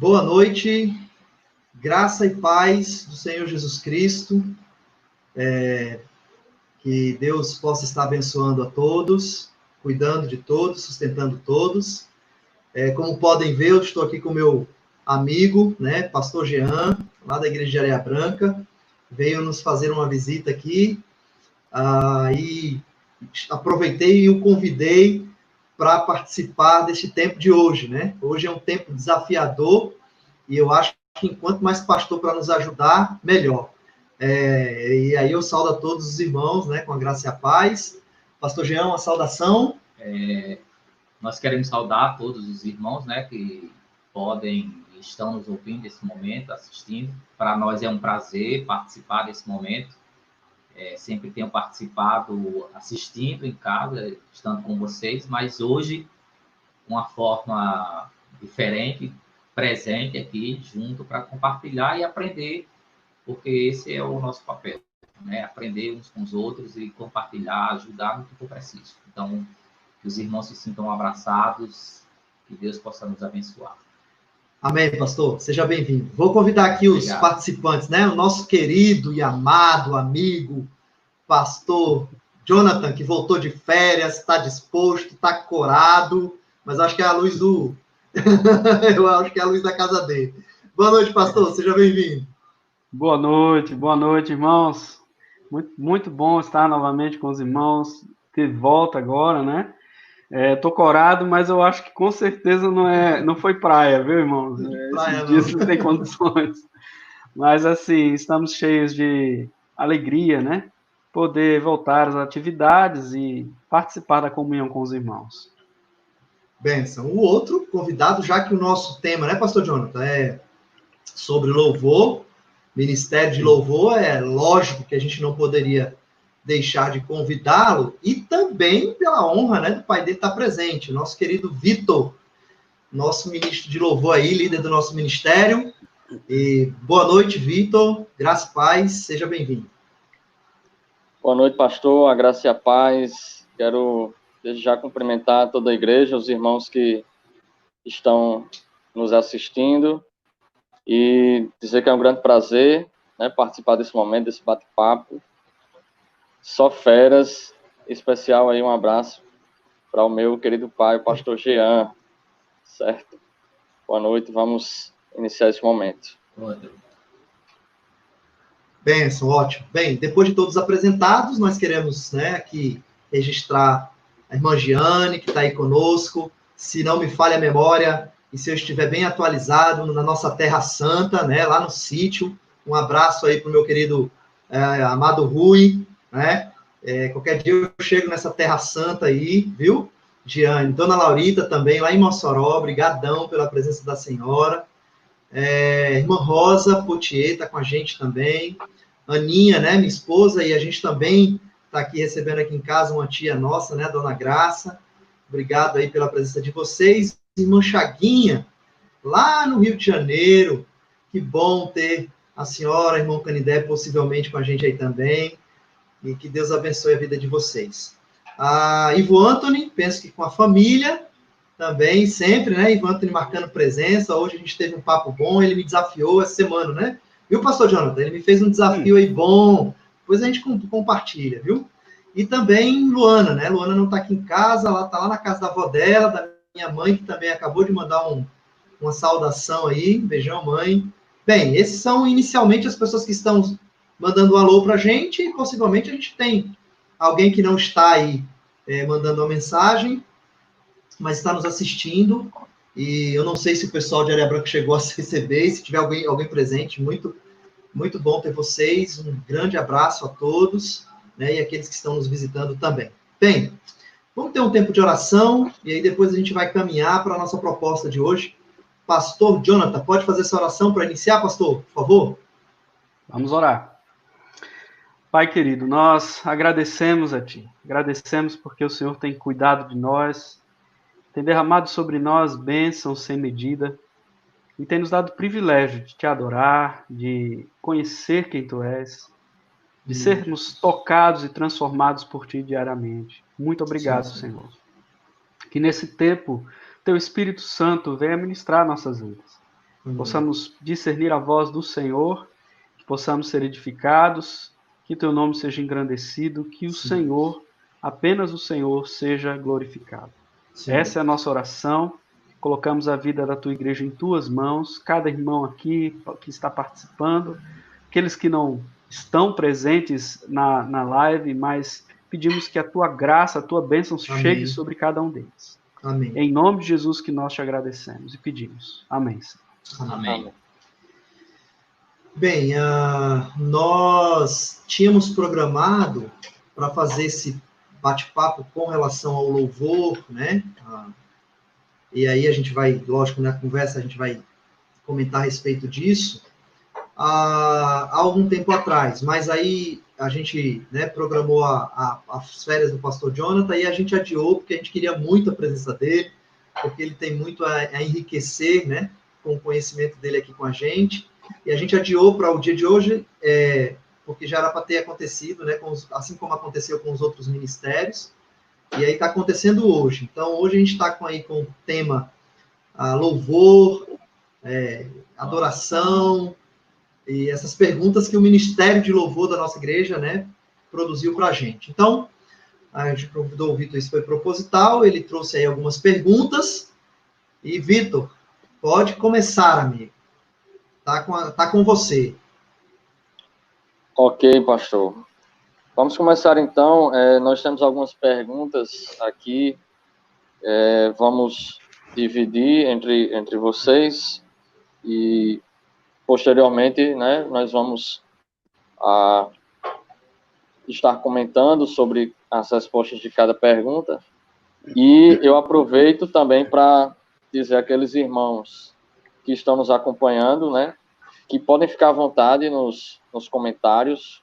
Boa noite, graça e paz do Senhor Jesus Cristo, que Deus possa estar abençoando a todos, cuidando de todos, sustentando todos. Como podem ver, eu estou aqui com meu amigo, né, Pastor Jean, lá da Igreja de Areia Branca, veio nos fazer uma visita aqui, e aproveitei e o convidei para participar deste tempo de hoje, né? Hoje é um tempo desafiador, e eu acho que enquanto mais pastor para nos ajudar, melhor. E aí eu saudo a todos os irmãos, né, com a graça e a paz. Pastor Jean, uma saudação. Nós queremos saudar todos os irmãos, né, que podem e estão nos ouvindo nesse momento, assistindo. Para nós é um prazer participar desse momento. Sempre tenho participado assistindo em casa, estando com vocês, mas hoje, uma forma diferente, presente aqui, junto, para compartilhar e aprender, porque esse é o nosso papel, né? Aprender uns com os outros e compartilhar, ajudar no que for preciso. Então, que os irmãos se sintam abraçados, que Deus possa nos abençoar. Amém, pastor. Seja bem-vindo. Vou convidar aqui os participantes, né? O nosso querido e amado amigo, pastor Jonathan, que voltou de férias, está disposto, está corado, mas acho que é a luz do... eu acho que é a luz da casa dele. Boa noite, pastor. Seja bem-vindo. Boa noite, irmãos. Muito bom estar novamente com os irmãos, de volta agora, né? Tô corado, mas eu acho que com certeza não foi praia, viu, irmãos? Esses dias não tem condições. Mas, assim, estamos cheios de alegria, né? Poder voltar às atividades e participar da comunhão com os irmãos. Benção. O outro convidado, já que o nosso tema, né, pastor Jonathan, é sobre louvor, ministério de louvor, é lógico que a gente não poderia deixar de convidá-lo, e também pela honra, né, do pai dele estar presente, o nosso querido Vitor, nosso ministro de louvor aí, líder do nosso ministério. E boa noite, Vitor, graça e paz, seja bem-vindo. Boa noite, pastor, a graça e a paz. Quero desde já cumprimentar toda a igreja, os irmãos que estão nos assistindo, e dizer que é um grande prazer, né, participar desse momento, desse bate-papo. Só feras, especial aí um abraço para o meu querido pai, o pastor Jean, certo? Boa noite, vamos iniciar esse momento. Benção, ótimo. Bem, depois de todos apresentados, nós queremos, né, aqui registrar a irmã Giane, que está aí conosco. Se não me falha a memória, e se eu estiver bem atualizado, na nossa Terra Santa, né, lá no sítio. Um abraço aí para o meu querido amado Rui, né? Qualquer dia eu chego nessa Terra Santa aí, viu? Giane, Dona Laurita também, lá em Mossoró, brigadão pela presença da senhora. Irmã Rosa Potier está com a gente também. Aninha, né, minha esposa, e a gente também está aqui recebendo aqui em casa uma tia nossa, né, Dona Graça. Obrigado aí pela presença de vocês. Irmã Chaguinha, lá no Rio de Janeiro. Que bom ter a senhora, irmão Canidé, possivelmente com a gente aí também. E que Deus abençoe a vida de vocês. Ivo Anthony, penso que com a família também, sempre, né? Ivo Anthony marcando presença. Hoje a gente teve um papo bom, ele me desafiou essa semana, né? Viu, pastor Jonathan? Ele me fez um desafio aí bom. Depois a gente compartilha, viu? E também Luana, né? Luana não está aqui em casa, ela está lá na casa da avó dela, da minha mãe, que também acabou de mandar uma saudação aí. Beijão, mãe. Bem, esses são inicialmente as pessoas que estão mandando um alô para a gente, e possivelmente a gente tem alguém que não está aí mandando uma mensagem, mas está nos assistindo, e eu não sei se o pessoal de Areia Branca chegou a se receber, se tiver alguém presente, muito, muito bom ter vocês, um grande abraço a todos, né, e aqueles que estão nos visitando também. Bem, vamos ter um tempo de oração, e aí depois a gente vai caminhar para a nossa proposta de hoje. Pastor Jonathan, pode fazer essa oração para iniciar, pastor, por favor? Vamos orar. Pai querido, nós agradecemos a Ti, agradecemos porque o Senhor tem cuidado de nós, tem derramado sobre nós bênçãos sem medida, e tem nos dado o privilégio de Te adorar, de conhecer quem Tu és, de sermos tocados e transformados por Ti diariamente. Muito obrigado, Senhor. Que nesse tempo Teu Espírito Santo venha ministrar nossas vidas. que possamos discernir a voz do Senhor, que possamos ser edificados, que teu nome seja engrandecido, que o Senhor, apenas o Senhor, seja glorificado. Sim. Essa é a nossa oração. Colocamos a vida da tua igreja em tuas mãos, cada irmão aqui que está participando, aqueles que não estão presentes na live, mas pedimos que a tua graça, a tua bênção chegue sobre cada um deles. Amém. Em nome de Jesus que nós te agradecemos e pedimos. Amém. Amém. Bem, nós tínhamos programado para fazer esse bate-papo com relação ao louvor, né? E aí a gente vai, lógico, na conversa a gente vai comentar a respeito disso há algum tempo atrás, mas aí a gente, né, programou as férias do pastor Jonathan e a gente adiou, porque a gente queria muito a presença dele, porque ele tem muito a enriquecer, né, com o conhecimento dele aqui com a gente, e a gente adiou para o dia de hoje, porque já era para ter acontecido, né, assim como aconteceu com os outros ministérios, e aí está acontecendo hoje. Então, hoje a gente está com o tema louvor, adoração, e essas perguntas que o Ministério de Louvor da nossa igreja, né, produziu para a gente. Então, a gente convidou o Vitor, isso foi proposital, ele trouxe aí algumas perguntas, e Vitor, pode começar, amigo. Tá com você. Ok, pastor. Vamos começar então. Nós temos algumas perguntas aqui. Vamos dividir entre vocês e posteriormente, né, nós vamos estar comentando sobre as respostas de cada pergunta. E eu aproveito também para dizer àqueles irmãos que estão nos acompanhando, né, que podem ficar à vontade nos comentários.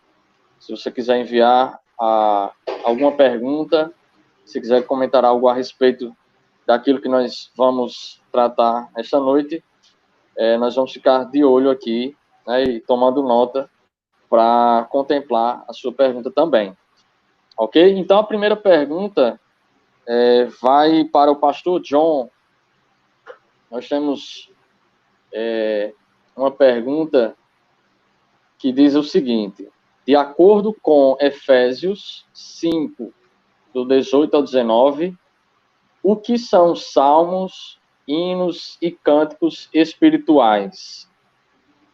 Se você quiser enviar alguma pergunta, se quiser comentar algo a respeito daquilo que nós vamos tratar esta noite, nós vamos ficar de olho aqui, né, e tomando nota para contemplar a sua pergunta também. Ok? Então, a primeira pergunta vai para o pastor John. Nós temos uma pergunta que diz o seguinte: de acordo com Efésios 5, do 18 ao 19, o que são salmos, hinos e cânticos espirituais?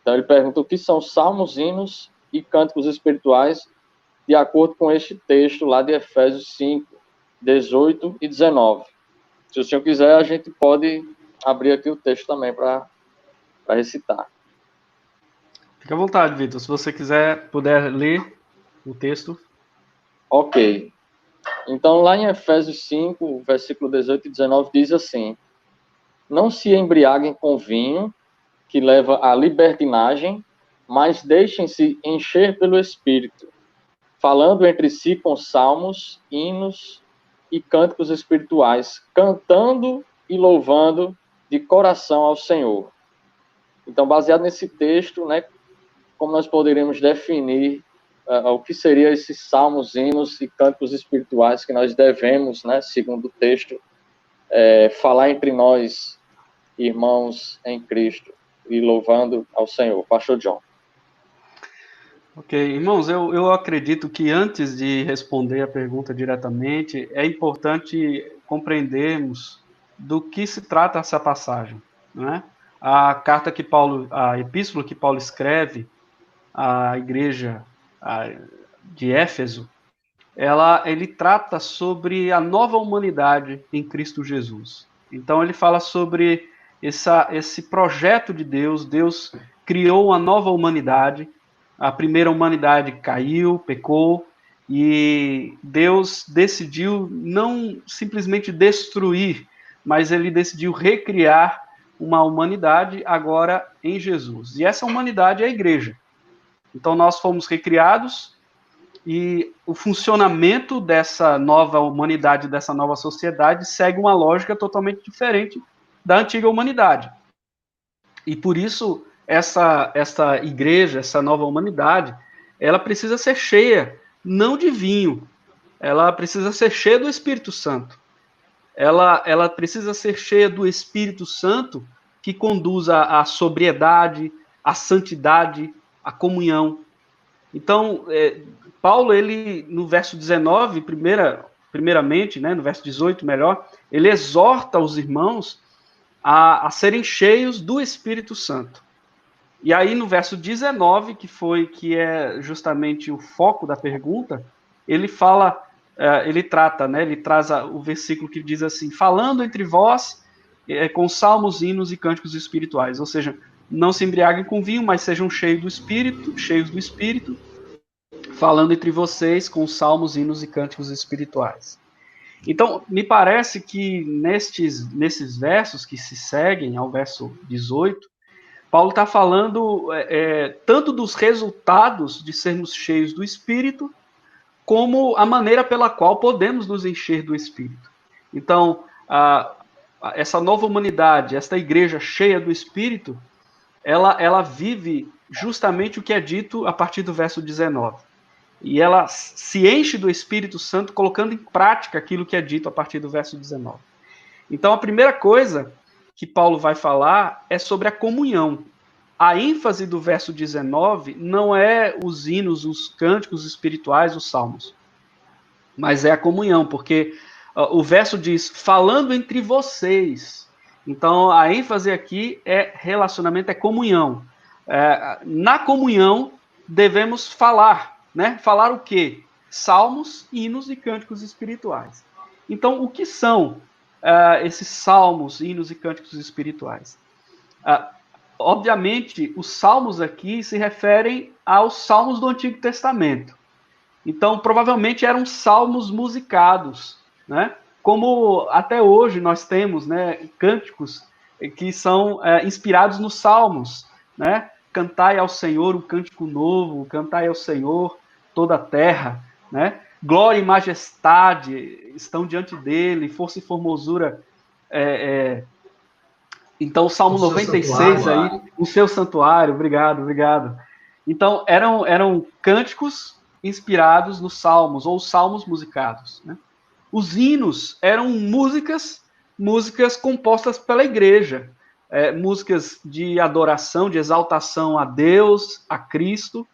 Então, ele pergunta o que são salmos, hinos e cânticos espirituais, de acordo com este texto lá de Efésios 5, 18 e 19. Se o senhor quiser, a gente pode abrir aqui o texto também para recitar. Fique à vontade, Vitor. Se você puder ler o texto. Ok. Então, lá em Efésios 5, versículo 18 e 19, diz assim: não se embriaguem com vinho, que leva à libertinagem, mas deixem-se encher pelo Espírito, falando entre si com salmos, hinos e cânticos espirituais, cantando e louvando de coração ao Senhor. Então, baseado nesse texto, né, como nós poderíamos definir o que seriam esses salmos, hinos e cânticos espirituais que nós devemos, né, segundo o texto, falar entre nós, irmãos em Cristo, e louvando ao Senhor. Pastor John. Ok, irmãos, eu acredito que antes de responder a pergunta diretamente, é importante compreendermos do que se trata essa passagem, né? A epístola que Paulo escreve à igreja de Éfeso, ele trata sobre a nova humanidade em Cristo Jesus. Então ele fala sobre esse projeto de Deus. Deus criou uma nova humanidade. A primeira humanidade caiu, pecou, e Deus decidiu não simplesmente destruir, mas ele decidiu recriar uma humanidade agora em Jesus. E essa humanidade é a igreja. Então nós fomos recriados, e o funcionamento dessa nova humanidade, dessa nova sociedade, segue uma lógica totalmente diferente da antiga humanidade. E por isso, essa igreja, essa nova humanidade, ela precisa ser cheia, não de vinho, ela precisa ser cheia do Espírito Santo. Ela precisa ser cheia do Espírito Santo, que conduz à sobriedade, à santidade, à comunhão. Então, Paulo, ele, no verso 19, primeiramente, né, no verso 18, melhor, ele exorta os irmãos a serem cheios do Espírito Santo. E aí, no verso 19, que é justamente o foco da pergunta, ele fala, ele trata, né, ele traz o versículo que diz assim, falando entre vós com salmos, hinos e cânticos espirituais, ou seja, não se embriaguem com vinho, mas sejam cheios do Espírito, falando entre vocês com salmos, hinos e cânticos espirituais. Então, me parece que nesses versos que se seguem ao verso 18, Paulo está falando tanto dos resultados de sermos cheios do Espírito, como a maneira pela qual podemos nos encher do Espírito. Então, essa nova humanidade, esta igreja cheia do Espírito, ela vive justamente o que é dito a partir do verso 19. E ela se enche do Espírito Santo colocando em prática aquilo que é dito a partir do verso 19. Então, a primeira coisa que Paulo vai falar é sobre a comunhão. A ênfase do verso 19 não é os hinos, os cânticos espirituais, os salmos, mas é a comunhão, porque o verso diz, falando entre vocês. Então, a ênfase aqui é relacionamento, é comunhão. Na comunhão, devemos falar, né? Falar o quê? Salmos, hinos e cânticos espirituais. Então, o que são esses salmos, hinos e cânticos espirituais? Obviamente, os salmos aqui se referem aos salmos do Antigo Testamento. Então, provavelmente eram salmos musicados, né? Como até hoje nós temos, né, cânticos que são inspirados nos salmos, né? Cantai ao Senhor um cântico novo, cantai ao Senhor toda a terra, né? Glória e majestade estão diante dele, força e formosura. Então, o Salmo 96 aí, o seu santuário, obrigado. Então, eram cânticos inspirados nos salmos, ou salmos musicados, né? Os hinos eram músicas compostas pela igreja, músicas de adoração, de exaltação a Deus, a Cristo,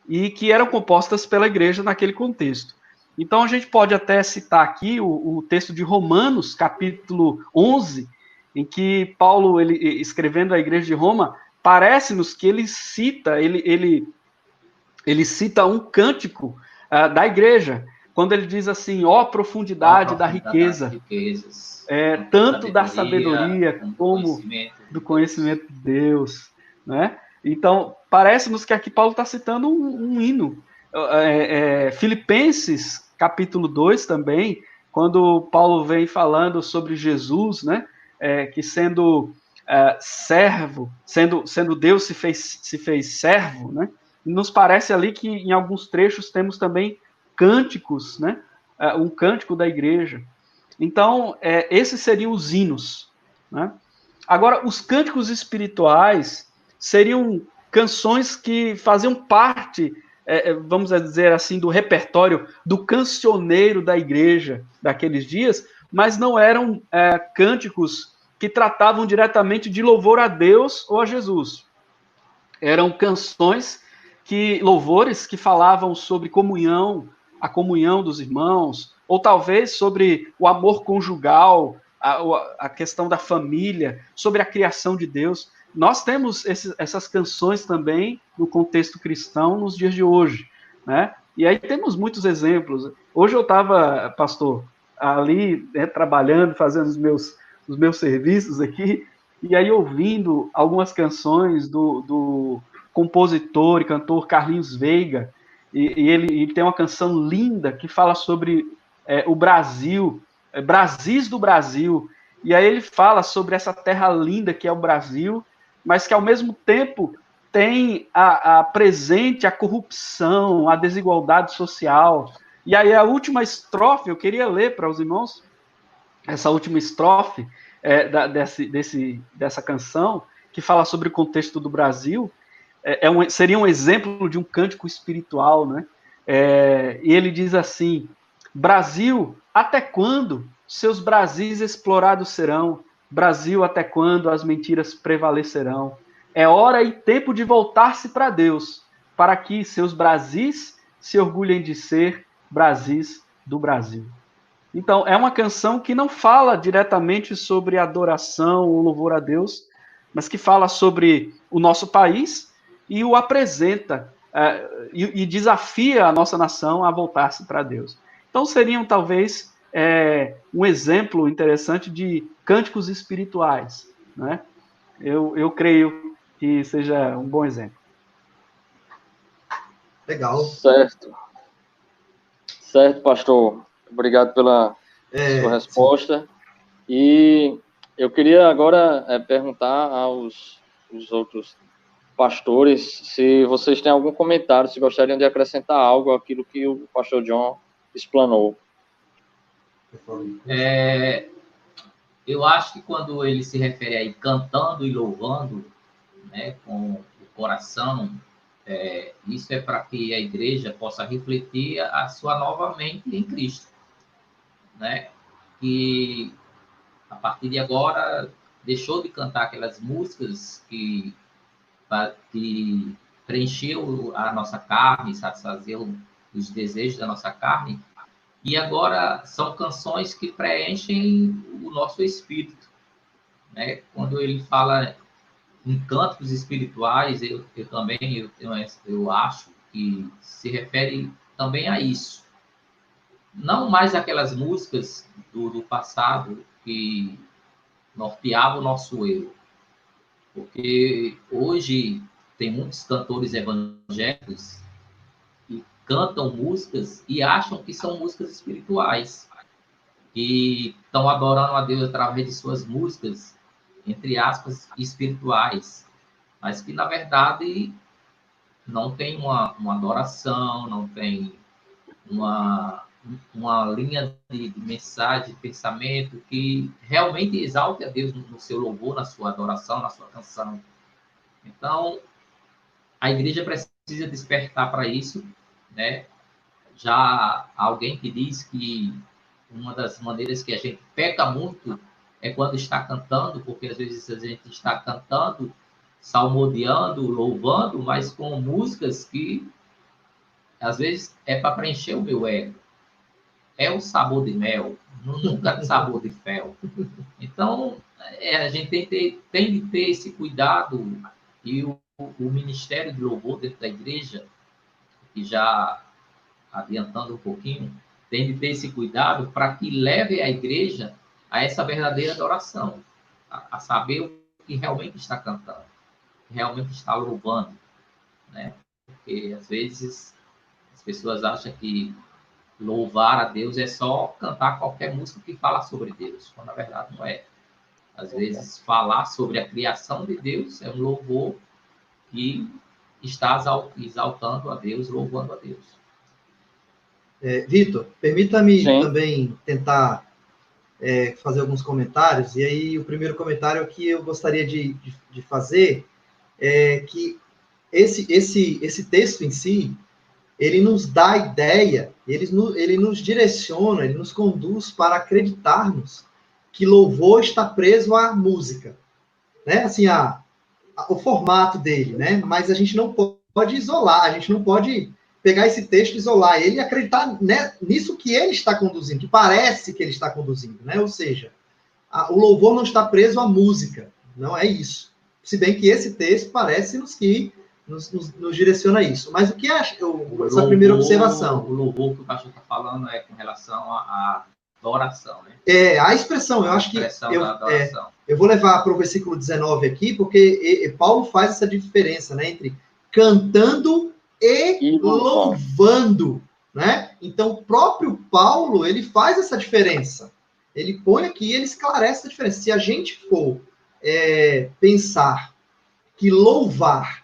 e que eram compostas pela igreja naquele contexto. Então, a gente pode até citar aqui o texto de Romanos, capítulo 11, em que Paulo, ele, escrevendo à igreja de Roma, parece-nos que ele cita um cântico da igreja, quando ele diz assim, ó profundidade da riqueza, tanto da sabedoria como do conhecimento de Deus, né? Então, parece-nos que aqui Paulo está citando um hino. Filipenses, capítulo 2 também, quando Paulo vem falando sobre Jesus, né? Que sendo servo, sendo Deus se fez servo, né? Nos parece ali que em alguns trechos temos também cânticos, né? Um cântico da igreja. Então, esses seriam os hinos, né? Agora, os cânticos espirituais seriam canções que faziam parte, vamos dizer assim, do repertório do cancioneiro da igreja daqueles dias, mas não eram cânticos que tratavam diretamente de louvor a Deus ou a Jesus. Eram canções louvores que falavam sobre comunhão, a comunhão dos irmãos, ou talvez sobre o amor conjugal, a questão da família, sobre a criação de Deus. Nós temos essas canções também no contexto cristão nos dias de hoje, né? E aí temos muitos exemplos. Hoje eu estava, pastor, ali, né, trabalhando, fazendo os meus serviços aqui, e aí ouvindo algumas canções do compositor e cantor Carlinhos Veiga, e ele tem uma canção linda que fala sobre o Brasil, Brasis do Brasil, e aí ele fala sobre essa terra linda que é o Brasil, mas que ao mesmo tempo tem a presente a corrupção, a desigualdade social. E aí a última estrofe, eu queria ler para os irmãos, essa última estrofe dessa canção, que fala sobre o contexto do Brasil, seria um exemplo de um cântico espiritual, né? E ele diz assim: Brasil, até quando seus Brasis explorados serão? Brasil, até quando as mentiras prevalecerão? É hora e tempo de voltar-se para Deus, para que seus Brasis se orgulhem de ser Brasis do Brasil. Então, é uma canção que não fala diretamente sobre adoração ou louvor a Deus, mas que fala sobre o nosso país e o apresenta e desafia a nossa nação a voltar-se para Deus. Então, seriam talvez um exemplo interessante de cânticos espirituais, né? Eu creio que seja um bom exemplo. Legal. Certo, pastor. Obrigado pela sua resposta. E eu queria agora perguntar aos outros pastores se vocês têm algum comentário, se gostariam de acrescentar algo àquilo que o pastor John explanou. Eu acho que quando ele se refere aí cantando e louvando, né, com o coração, isso é para que a igreja possa refletir a sua nova mente em Cristo, né? Que a partir de agora deixou de cantar aquelas músicas que preencheu a nossa carne, satisfaziam os desejos da nossa carne, e agora são canções que preenchem o nosso espírito, né? Quando ele fala em cânticos espirituais, eu acho que se refere também a isso. Não mais aquelas músicas do passado que norteavam o nosso eu. Porque hoje tem muitos cantores evangélicos que cantam músicas e acham que são músicas espirituais, que estão adorando a Deus através de suas músicas, entre aspas, espirituais, mas que, na verdade, não tem uma adoração, não tem uma linha de mensagem, de pensamento que realmente exalte a Deus no seu louvor, na sua adoração, na sua canção. Então, a igreja precisa despertar para isso, né? Já há alguém que diz que uma das maneiras que a gente peca muito é quando está cantando, porque às vezes a gente está cantando, salmodiando, louvando, mas com músicas que às vezes é para preencher o meu ego. É o sabor de mel, nunca é sabor de fel. Então, a gente tem de ter esse cuidado, e o Ministério de Louvor dentro da igreja, que já adiantando um pouquinho, tem de ter esse cuidado para que leve a igreja a essa verdadeira adoração, a saber o que realmente está cantando, o que realmente está louvando, né? Porque, às vezes, as pessoas acham que louvar a Deus é só cantar qualquer música que fala sobre Deus, quando na verdade não é. Às vezes, falar sobre a criação de Deus é um louvor que está exaltando a Deus, louvando a Deus. Vitor, permita-me também tentar fazer alguns comentários, e aí o primeiro comentário que eu gostaria de fazer é que esse texto em si, ele nos dá a ideia, ele nos direciona, ele nos conduz para acreditarmos que louvor está preso à música, né? Assim, o formato dele, né? Mas a gente não pode isolar, a gente não pode pegar esse texto, isolar ele e acreditar nisso que ele está conduzindo, que parece que ele está conduzindo, né? Ou seja, o louvor não está preso à música, não é isso. Se bem que esse texto parece-nos que nos direciona a isso. Mas o que é essa primeira observação? O louvor que o pastor está falando é com relação à adoração, né? A expressão, eu acho que adoração. Eu vou levar para o versículo 19 aqui, porque Paulo faz essa diferença, né, entre cantando e louvando, né? Então, o próprio Paulo, ele faz essa diferença. Ele põe aqui, ele esclarece a diferença. Se a gente for pensar que louvar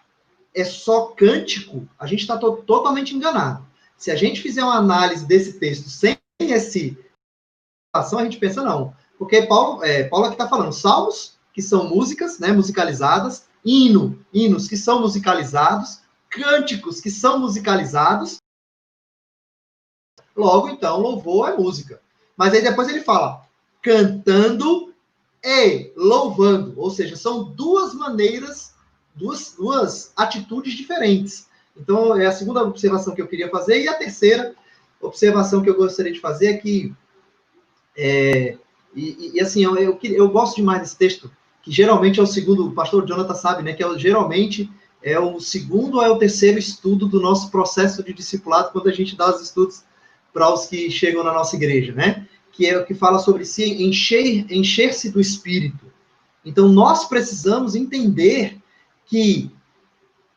é só cântico, a gente está totalmente enganado. Se a gente fizer uma análise desse texto sem a gente pensa não. Porque Paulo aqui está falando salmos, que são músicas, né, musicalizadas, hinos que são musicalizados, cânticos que são musicalizados. Logo, então, louvor é música. Mas aí depois ele fala, cantando e louvando. Ou seja, são duas maneiras, duas atitudes diferentes. Então, é a segunda observação que eu queria fazer. E a terceira observação que eu gostaria de fazer é que, assim, eu gosto demais desse texto, que geralmente é o segundo, o pastor Jonathan sabe, né, que geralmente é o segundo ou é o terceiro estudo do nosso processo de discipulado, quando a gente dá os estudos para os que chegam na nossa igreja, né? Que é o que fala sobre se encher-se do Espírito. Então, nós precisamos entender que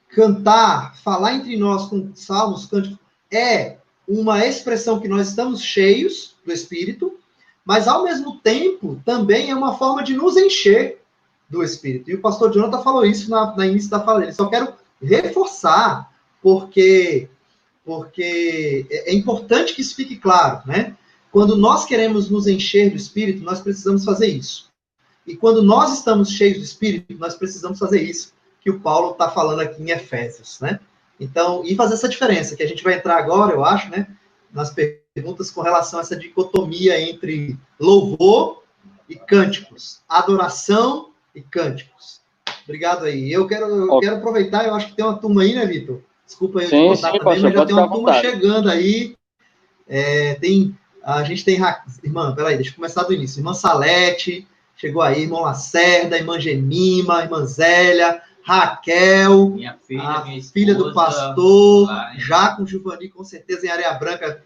cantar, falar entre nós com salmos, cânticos, é uma expressão que nós estamos cheios do Espírito, mas, ao mesmo tempo, também é uma forma de nos encher do Espírito. E o pastor Jonathan falou isso na início da fala dele. Só quero reforçar, porque é importante que isso fique claro, né? Quando nós queremos nos encher do Espírito, nós precisamos fazer isso. E quando nós estamos cheios do Espírito, nós precisamos fazer isso que o Paulo está falando aqui em Efésios, né? Então, e fazer essa diferença, que a gente vai entrar agora, eu acho, né? Nas perguntas com relação a essa dicotomia entre louvor e cânticos, adoração e cânticos. Obrigado aí. Eu quero aproveitar, eu acho que tem uma turma aí, né, Vitor? Desculpa aí eu te contar também, mas já tem uma turma chegando aí. A gente tem... Irmã, peraí, deixa eu começar do início. Irmã Salete, chegou aí, irmão Lacerda, irmã Gemima, irmã Zélia, Raquel, minha filha, a minha esposa, filha do pastor, lá, já com o Giovanni, com certeza, em Areia Branca,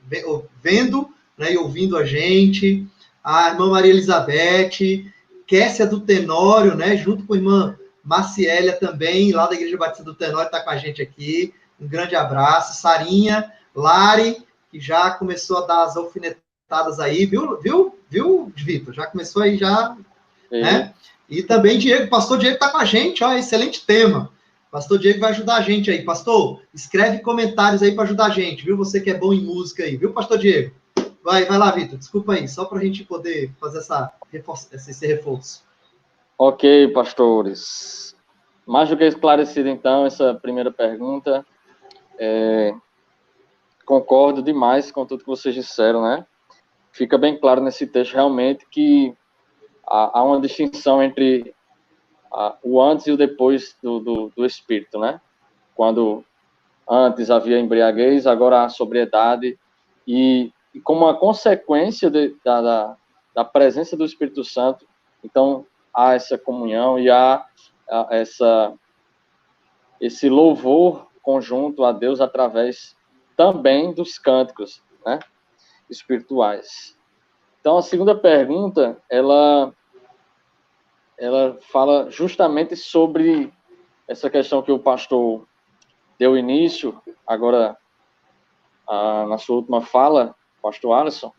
vendo, né, e ouvindo a gente. A irmã Maria Elizabeth, Kessia do Tenório, né, junto com a irmã Marciélia também, lá da Igreja Batista do Tenório, está com a gente aqui. Um grande abraço. Sarinha, Lari, que já começou a dar as alfinetadas aí, viu, Vitor? Já começou aí, já, né? E também Diego, pastor Diego está com a gente, ó, excelente tema. Pastor Diego vai ajudar a gente aí. Pastor, escreve comentários aí para ajudar a gente, viu? Você que é bom em música aí, viu, pastor Diego? Vai lá, Vitor, desculpa aí, só para a gente poder fazer esse reforço. Ok, pastores. Mais do que esclarecido, então, essa primeira pergunta. Concordo demais com tudo que vocês disseram, né? Fica bem claro nesse texto, realmente, que há uma distinção entre o antes e o depois do Espírito, né? Quando antes havia embriaguez, agora há sobriedade, e como uma consequência da presença do Espírito Santo, então há essa comunhão e há esse louvor conjunto a Deus através também dos cânticos, né, espirituais. Então, a segunda pergunta, ela fala justamente sobre essa questão que o pastor deu início, agora, na sua última fala, pastor Alisson,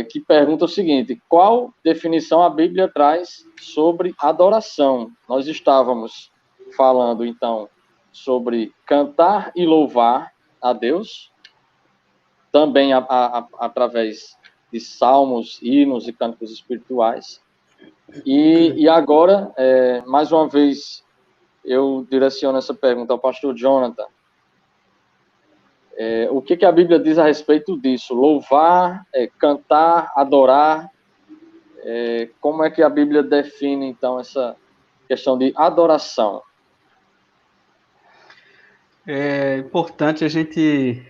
que pergunta o seguinte: qual definição a Bíblia traz sobre adoração? Nós estávamos falando, então, sobre cantar e louvar a Deus, também através de salmos, hinos e cânticos espirituais. E agora, mais uma vez, eu direciono essa pergunta ao pastor Jonathan. O que a Bíblia diz a respeito disso? Louvar, cantar, adorar. Como é que a Bíblia define, então, essa questão de adoração? É importante a gente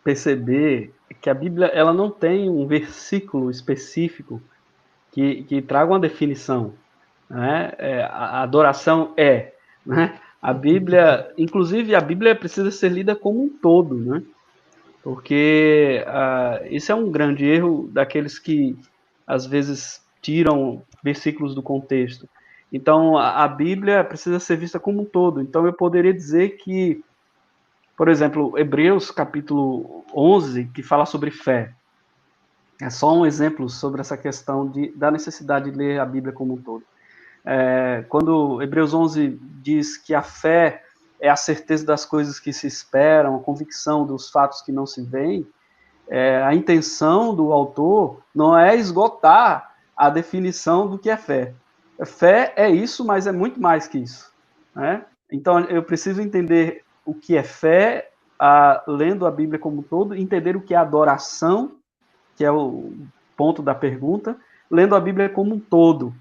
perceber que a Bíblia ela não tem um versículo específico que traga uma definição, né? A adoração né? A Bíblia, inclusive a Bíblia precisa ser lida como um todo, né? Porque isso é um grande erro daqueles que às vezes tiram versículos do contexto. Então a Bíblia precisa ser vista como um todo. Então eu poderia dizer que, por exemplo, Hebreus capítulo 11, que fala sobre fé, é só um exemplo sobre essa questão da necessidade de ler a Bíblia como um todo. Quando Hebreus 11 diz que a fé é a certeza das coisas que se esperam, a convicção dos fatos que não se veem, a intenção do autor não é esgotar a definição do que é fé. Fé é isso, mas é muito mais que isso, né? Então eu preciso entender o que é fé, lendo a Bíblia como um todo, entender o que é adoração, que é o ponto da pergunta, lendo a Bíblia como um todo.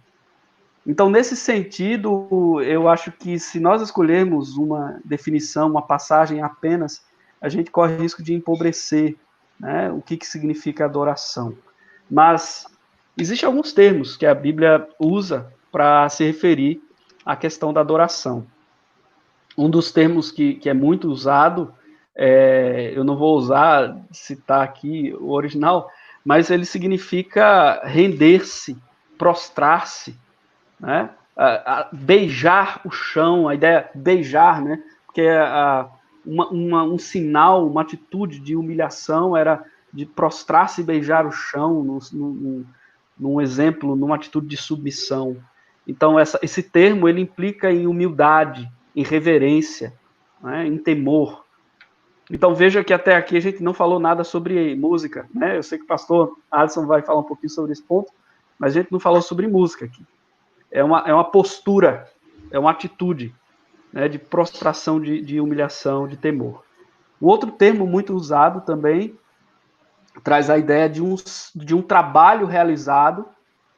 Então, nesse sentido, eu acho que se nós escolhermos uma definição, uma passagem apenas, a gente corre o risco de empobrecer, né, o que significa adoração. Mas existem alguns termos que a Bíblia usa para se referir à questão da adoração. Um dos termos que é muito usado, eu não vou citar aqui o original, mas ele significa render-se, prostrar-se, né? Beijar o chão, a ideia beijar, né? Porque um sinal, uma atitude de humilhação era de prostrar-se e beijar o chão, num exemplo, numa atitude de submissão. Então, esse termo ele implica em humildade, em reverência, né? Em temor. Então, veja que até aqui a gente não falou nada sobre música, né? Eu sei que o pastor Alisson vai falar um pouquinho sobre esse ponto, mas a gente não falou sobre música aqui. É uma postura, é uma atitude, né, de prostração, de humilhação, de temor. O outro termo muito usado também traz a ideia de um trabalho realizado,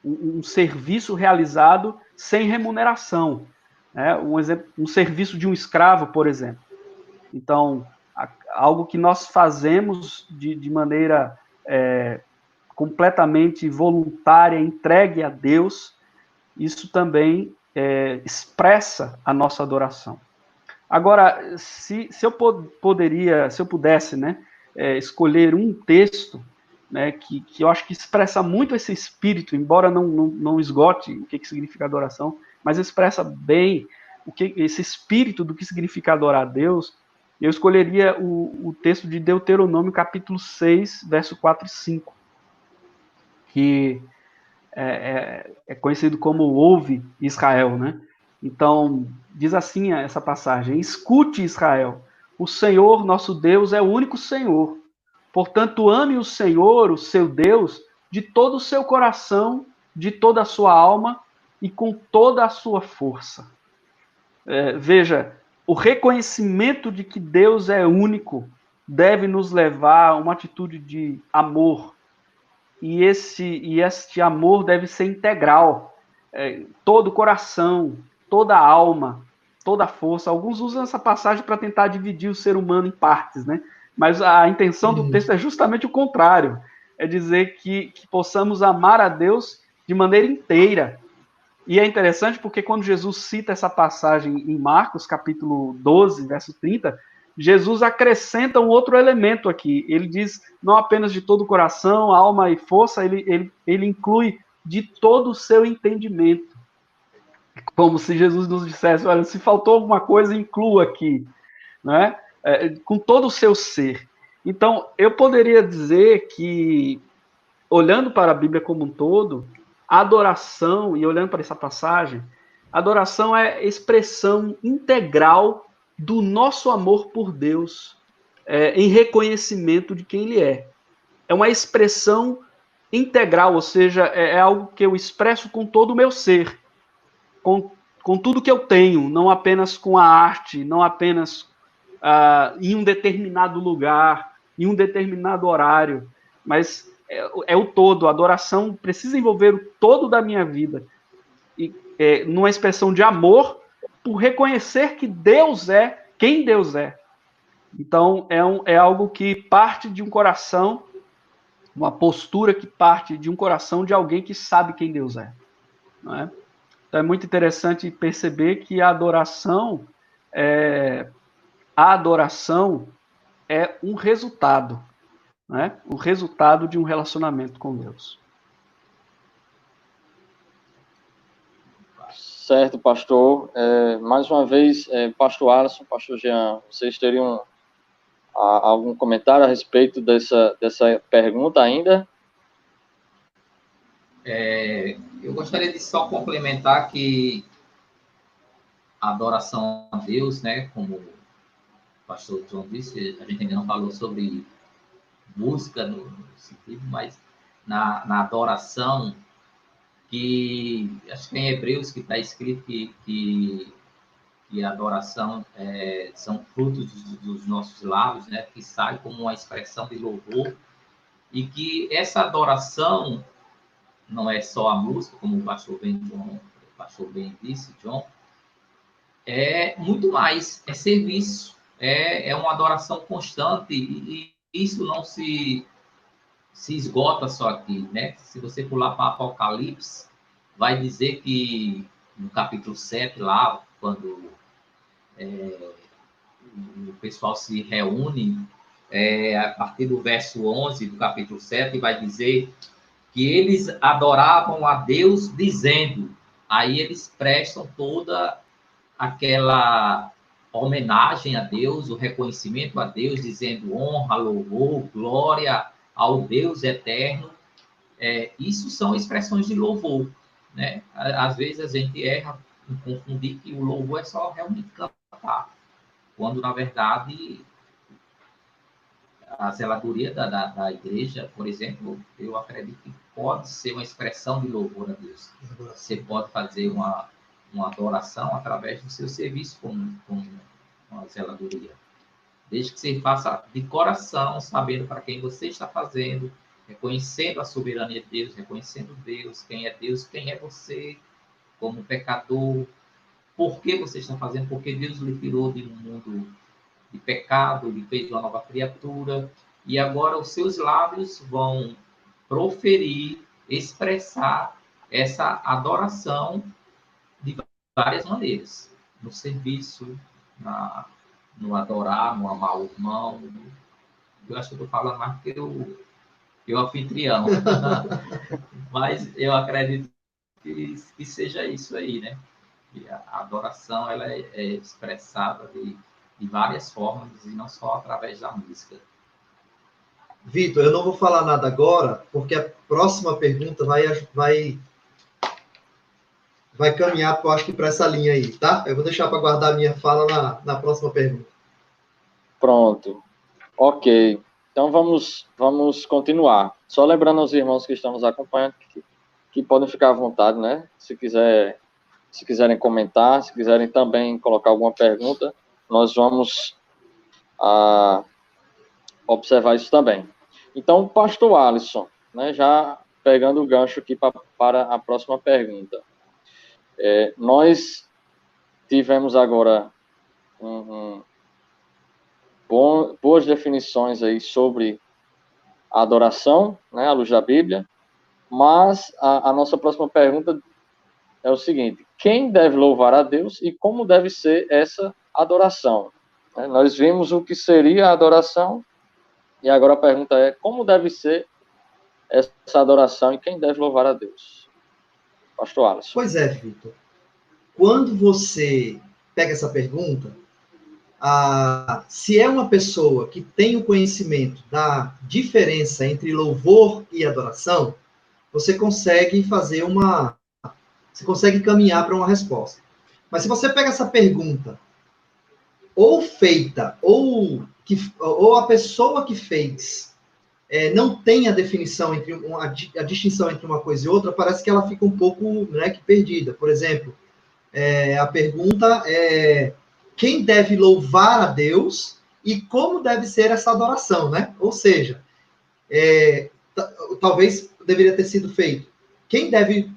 um serviço realizado sem remuneração. Né? Um serviço de um escravo, por exemplo. Então, algo que nós fazemos de maneira completamente voluntária, entregue a Deus, isso também expressa a nossa adoração. Agora, se eu pudesse, né, escolher um texto, né, que eu acho que expressa muito esse espírito, embora não esgote o que significa adoração, mas expressa bem esse espírito do que significa adorar a Deus, eu escolheria o texto de Deuteronômio, capítulo 6, verso 4 e 5, que é conhecido como Ouve Israel, né? Então, diz assim essa passagem: escute, Israel, o Senhor nosso Deus é o único Senhor. Portanto, ame o Senhor, o seu Deus, de todo o seu coração, de toda a sua alma e com toda a sua força. Veja, o reconhecimento de que Deus é único deve nos levar a uma atitude de amor. E este amor deve ser integral. Todo o coração, toda a alma, toda a força. Alguns usam essa passagem para tentar dividir o ser humano em partes, né? Mas a intenção do texto é justamente o contrário. É dizer que possamos amar a Deus de maneira inteira. E é interessante porque quando Jesus cita essa passagem em Marcos, capítulo 12, verso 30, Jesus acrescenta um outro elemento aqui. Ele diz não apenas de todo o coração, alma e força, ele inclui de todo o seu entendimento. Como se Jesus nos dissesse, olha, se faltou alguma coisa, inclua aqui, né? Com todo o seu ser. Então, eu poderia dizer que, olhando para a Bíblia como um todo, a adoração, e olhando para essa passagem, a adoração é expressão integral do nosso amor por Deus, em reconhecimento de quem Ele é. É uma expressão integral, ou seja, é algo que eu expresso com todo o meu ser, com tudo que eu tenho, não apenas com a arte, não apenas em um determinado lugar, em um determinado horário, mas é o todo. A adoração precisa envolver o todo da minha vida, e numa expressão de amor, por reconhecer que Deus é quem Deus é. Então, é algo que parte de um coração, uma postura que parte de um coração de alguém que sabe quem Deus é. Não é? Então, é muito interessante perceber que a adoração é um resultado, né? O resultado de um relacionamento com Deus. Certo, pastor. Mais uma vez, pastor Alisson, pastor Jean, vocês teriam algum comentário a respeito dessa pergunta ainda? Eu gostaria de só complementar que a adoração a Deus, né, como o pastor João disse, a gente ainda não falou sobre música no sentido, mas na adoração, que acho que em Hebreus que está escrito que a adoração são frutos dos nossos lábios, né, que sai como uma expressão de louvor, e que essa adoração não é só a música, como o pastor bem disse, John, é muito mais, é serviço, é uma adoração constante, e isso não se esgota só aqui, né? Se você pular para Apocalipse, vai dizer que no capítulo 7 lá, quando o pessoal se reúne, a partir do verso 11 do capítulo 7, vai dizer que eles adoravam a Deus dizendo, aí eles prestam toda aquela homenagem a Deus, o reconhecimento a Deus, dizendo honra, louvor, glória ao Deus eterno. Isso são expressões de louvor, né? Às vezes a gente erra em confundir que o louvor é só realmente cantar, quando, na verdade, a zeladoria da igreja, por exemplo, eu acredito que pode ser uma expressão de louvor a Deus. Você pode fazer uma adoração através do seu serviço com uma zeladoria. Desde que você faça de coração, sabendo para quem você está fazendo, reconhecendo a soberania de Deus, reconhecendo Deus, quem é você, como pecador, por que você está fazendo, porque Deus lhe tirou de um mundo de pecado, lhe fez uma nova criatura, e agora os seus lábios vão proferir, expressar essa adoração de várias maneiras, no serviço, no adorar, no amar o irmão. Eu acho que eu estou falando mais que eu anfitrião, mas eu acredito que seja isso aí, né? E a adoração ela é expressada de várias formas e não só através da música. Vitor, eu não vou falar nada agora, porque a próxima pergunta vai caminhar, eu acho que para essa linha aí, tá? Eu vou deixar para guardar a minha fala na próxima pergunta. Pronto. Ok. Então vamos continuar. Só lembrando aos irmãos que estão nos acompanhando que podem ficar à vontade, né? Se quiserem comentar, se quiserem também colocar alguma pergunta, nós vamos observar isso também. Então, pastor Alisson, né, já pegando o gancho aqui para a próxima pergunta. Nós tivemos agora boas definições aí sobre a adoração, né, à luz da Bíblia, mas a nossa próxima pergunta é o seguinte: quem deve louvar a Deus e como deve ser essa adoração? Nós vimos o que seria a adoração, e agora a pergunta é: como deve ser essa adoração e quem deve louvar a Deus? Pastor Alisson. Pois é, Vitor. Quando você pega essa pergunta, se é uma pessoa que tem o conhecimento da diferença entre louvor e adoração, você consegue você consegue caminhar para uma resposta. Mas se você pega essa pergunta, ou feita, ou a pessoa que fez não tem a definição entre a distinção entre uma coisa e outra, parece que ela fica um pouco, né, que perdida. Por exemplo, a pergunta é: quem deve louvar a Deus e como deve ser essa adoração, né? Ou seja, talvez deveria ter sido feito: quem deve...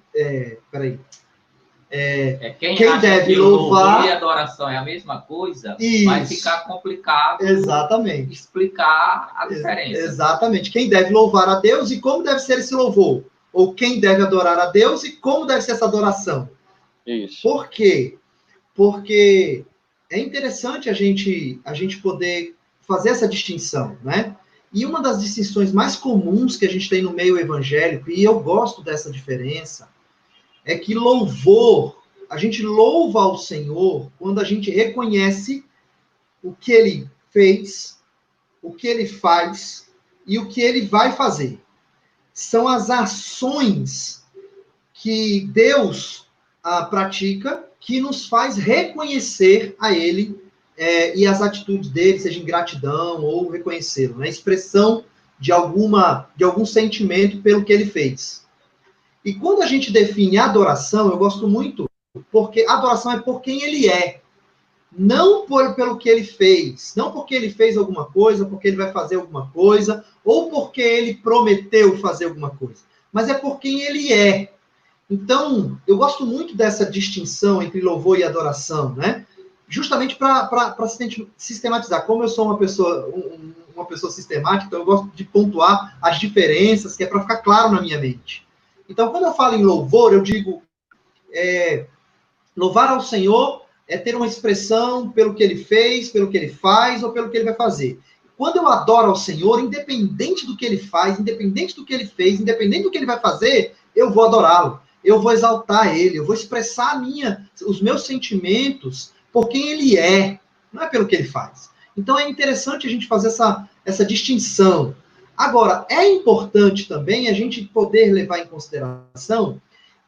quem deve louvar e adoração é a mesma coisa, isso. Vai ficar complicado. Exatamente. Explicar a diferença. Exatamente. Quem deve louvar a Deus e como deve ser esse louvor? Ou quem deve adorar a Deus e como deve ser essa adoração? Isso. Por quê? Porque é interessante a gente poder fazer essa distinção, né? E uma das distinções mais comuns que a gente tem no meio evangélico, e eu gosto dessa diferença, é que louvor, a gente louva ao Senhor quando a gente reconhece o que Ele fez, o que Ele faz e o que Ele vai fazer. São as ações que Deus pratica que nos faz reconhecer a Ele e as atitudes dele, seja em gratidão ou reconhecê-lo, né? Expressão de algum sentimento pelo que Ele fez. E quando a gente define adoração, eu gosto muito, porque adoração é por quem Ele é. Não pelo que Ele fez. Não porque Ele fez alguma coisa, porque Ele vai fazer alguma coisa, ou porque Ele prometeu fazer alguma coisa. mas é por quem ele é. Então, eu gosto muito dessa distinção entre louvor e adoração, né? Justamente para sistematizar. Como eu sou uma pessoa sistemática, então eu gosto de pontuar as diferenças, que é para ficar claro na minha mente. Então, quando eu falo em louvor, eu digo louvar ao Senhor é ter uma expressão pelo que ele fez, pelo que ele faz ou pelo que ele vai fazer. Quando eu adoro ao Senhor, independente do que ele faz, independente do que ele fez, independente do que ele vai fazer, eu vou adorá-lo. Eu vou exaltar ele, eu vou expressar os meus sentimentos por quem ele é, não é pelo que ele faz. Então é interessante a gente fazer essa distinção. Agora, é importante também a gente poder levar em consideração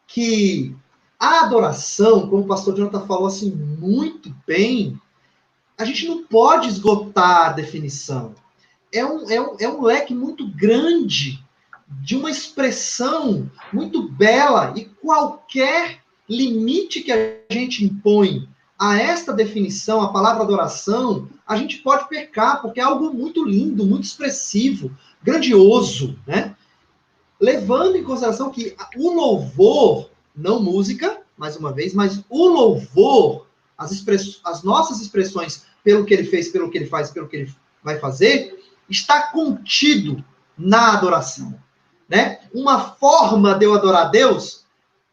que a adoração, como o pastor Jonathan falou assim muito bem, a gente não pode esgotar a definição. É um leque muito grande de uma expressão muito bela, e qualquer limite que a gente impõe a esta definição, a palavra adoração, a gente pode pecar, porque é algo muito lindo, muito expressivo, grandioso, né? Levando em consideração que o louvor, não música, mais uma vez, mas o louvor, as nossas expressões pelo que ele fez, pelo que ele faz, pelo que ele vai fazer, está contido na adoração. Né? Uma forma de eu adorar a Deus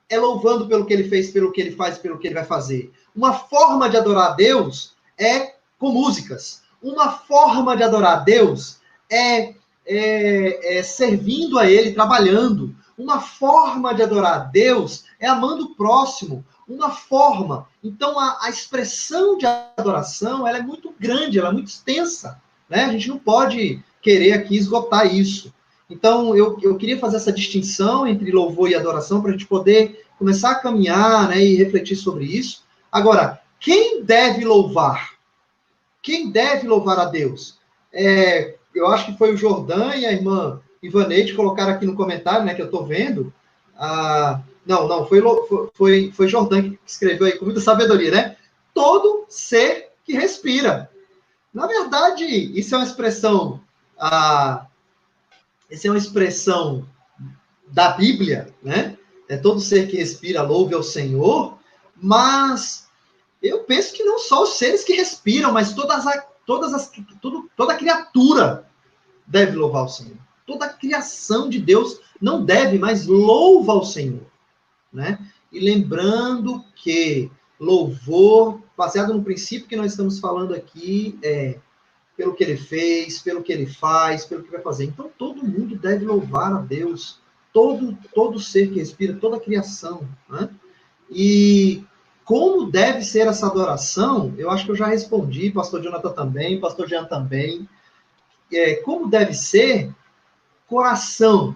é louvando pelo que ele fez, pelo que ele faz, pelo que ele vai fazer. Uma forma de adorar a Deus é com músicas. Uma forma de adorar a Deus é servindo a ele, trabalhando. Uma forma de adorar a Deus é amando o próximo. Uma forma. Então, a expressão de adoração ela é muito grande, ela é muito extensa. Né? A gente não pode querer aqui esgotar isso. Então, eu queria fazer essa distinção entre louvor e adoração para a gente poder começar a caminhar, né, e refletir sobre isso. Agora, quem deve louvar? Quem deve louvar a Deus? Eu acho que foi o Jordan e a irmã Ivaneide colocaram aqui no comentário, né, que eu estou vendo. Foi Jordan que escreveu aí com muita sabedoria, né? Todo ser que respira. Na verdade, isso é uma expressão... Essa é uma expressão da Bíblia, né? É todo ser que respira, louve ao Senhor, mas eu penso que não só os seres que respiram, mas toda criatura deve louvar ao Senhor. Toda a criação de Deus não deve, mas louva ao Senhor, né? E lembrando que louvor, baseado no princípio que nós estamos falando aqui, pelo que ele fez, pelo que ele faz, pelo que vai fazer. Então, todo mundo deve louvar a Deus. Todo ser que respira, toda a criação. Né? E como deve ser essa adoração, eu acho que eu já respondi, pastor Jonathan também, pastor Jean também. Como deve ser? Coração.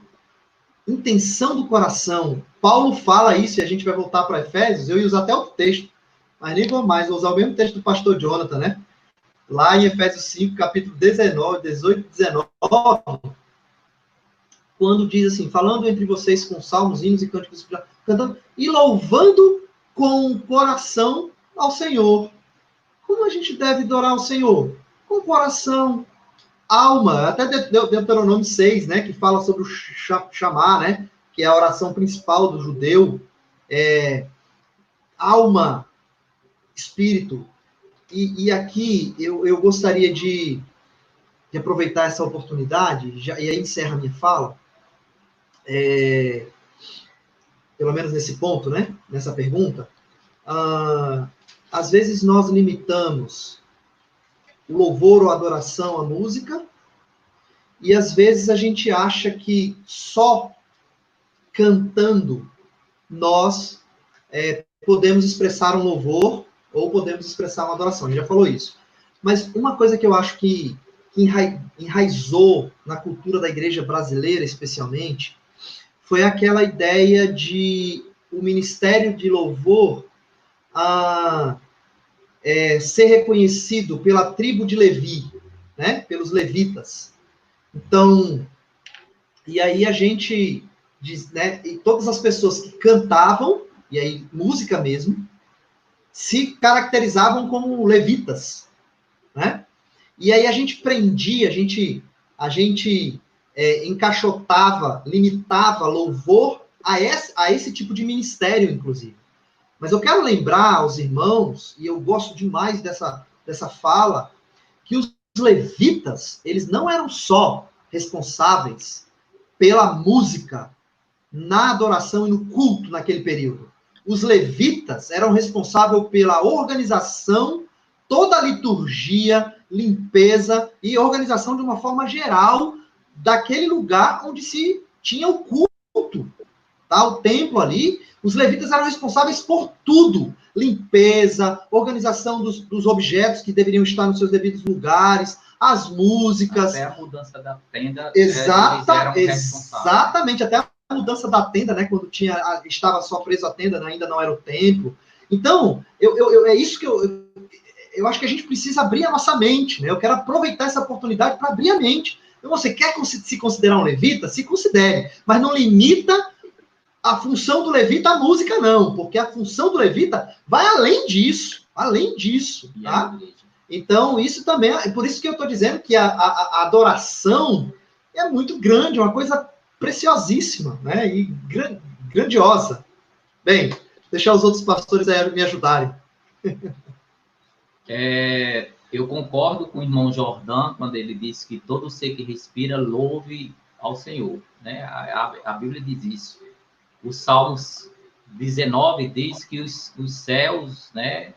Intenção do coração. Paulo fala isso, e a gente vai voltar para Efésios, eu ia usar até outro texto, mas nem vou mais, vou usar o mesmo texto do pastor Jonathan, né? Lá em Efésios 5, capítulo 19, 18 e 19, quando diz assim, falando entre vocês com salmos, hinos e cânticos, cantando e louvando com o coração ao Senhor. Como a gente deve adorar ao Senhor? Com coração, alma, até Deuteronômio 6, né, que fala sobre o chamar, né, que é a oração principal do judeu, alma, espírito. E aqui eu gostaria de aproveitar essa oportunidade, e aí encerra a minha fala, pelo menos nesse ponto, né, nessa pergunta. Às vezes nós limitamos o louvor ou a adoração à música, e às vezes a gente acha que só cantando nós podemos expressar um louvor ou podemos expressar uma adoração. A gente já falou isso. Mas uma coisa que eu acho que enraizou na cultura da igreja brasileira, especialmente, foi aquela ideia de o ministério de louvor ser reconhecido pela tribo de Levi, né? Pelos levitas. Então, e aí a gente diz, né? E todas as pessoas que cantavam, e aí música mesmo, se caracterizavam como levitas, né? E aí a gente prendia, a gente encaixotava, limitava louvor a esse tipo de ministério, inclusive. Mas eu quero lembrar aos irmãos, e eu gosto demais dessa fala, que os levitas, eles não eram só responsáveis pela música na adoração e no culto naquele período. Os levitas eram responsáveis pela organização, toda a liturgia, limpeza e organização de uma forma geral daquele lugar onde se tinha o culto, tá? O templo ali. Os levitas eram responsáveis por tudo. Limpeza, organização dos objetos que deveriam estar nos seus devidos lugares, as músicas. Até a mudança da tenda. Exatamente, até a mudança da tenda, né? Quando estava só preso a tenda, ainda não era o templo. Então, é isso que eu acho que a gente precisa abrir a nossa mente, né? Eu quero aproveitar essa oportunidade para abrir a mente. Então, você quer se considerar um levita? Se considere, mas não limita a função do levita à música, não, porque a função do levita vai além disso, tá? Então, isso também, é por isso que eu estou dizendo que a adoração é muito grande, uma coisa preciosíssima, né? E grandiosa. Bem, deixar os outros pastores aí me ajudarem. Eu concordo com o irmão Jordão quando ele disse que todo ser que respira louve ao Senhor, né? A Bíblia diz isso. O Salmos 19 diz que os céus, né,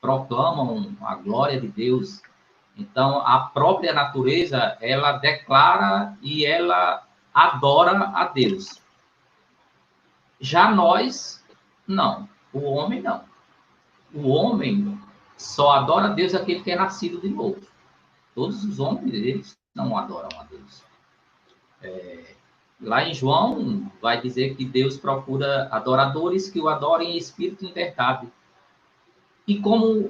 proclamam a glória de Deus. Então, a própria natureza, ela declara e ela adora a Deus. Já nós, não. O homem, não. O homem só adora a Deus aquele que é nascido de novo. Todos os homens, eles não adoram a Deus. Lá em João, vai dizer que Deus procura adoradores que o adorem em espírito e em verdade. E como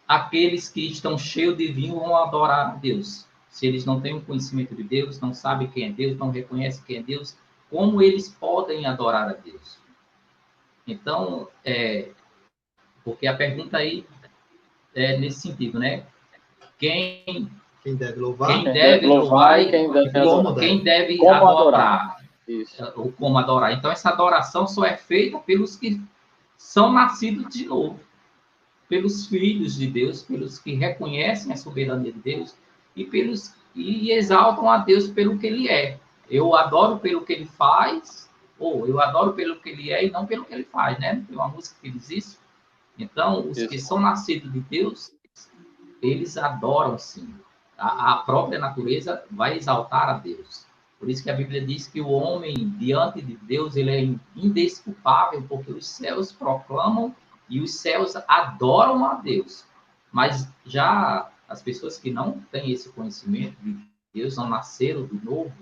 aqueles que estão cheios de vinho vão adorar a Deus? Se eles não têm um conhecimento de Deus, não sabem quem é Deus, não reconhecem quem é Deus, como eles podem adorar a Deus? Então, porque a pergunta aí é nesse sentido, né? Quem deve louvar? Quem deve louvar e quem deve adorar. Isso. Ou como adorar. Então, essa adoração só é feita pelos que são nascidos de novo. Pelos filhos de Deus, pelos que reconhecem a soberania de Deus e exaltam a Deus pelo que Ele é. Eu adoro pelo que Ele faz, ou eu adoro pelo que Ele é e não pelo que Ele faz, né? Tem uma música que diz isso. Então, os que são nascidos de Deus, eles adoram sim. A própria natureza vai exaltar a Deus. Por isso que a Bíblia diz que o homem, diante de Deus, ele é indesculpável, porque os céus proclamam e os céus adoram a Deus. Mas já as pessoas que não têm esse conhecimento de Deus, não nasceram de novo,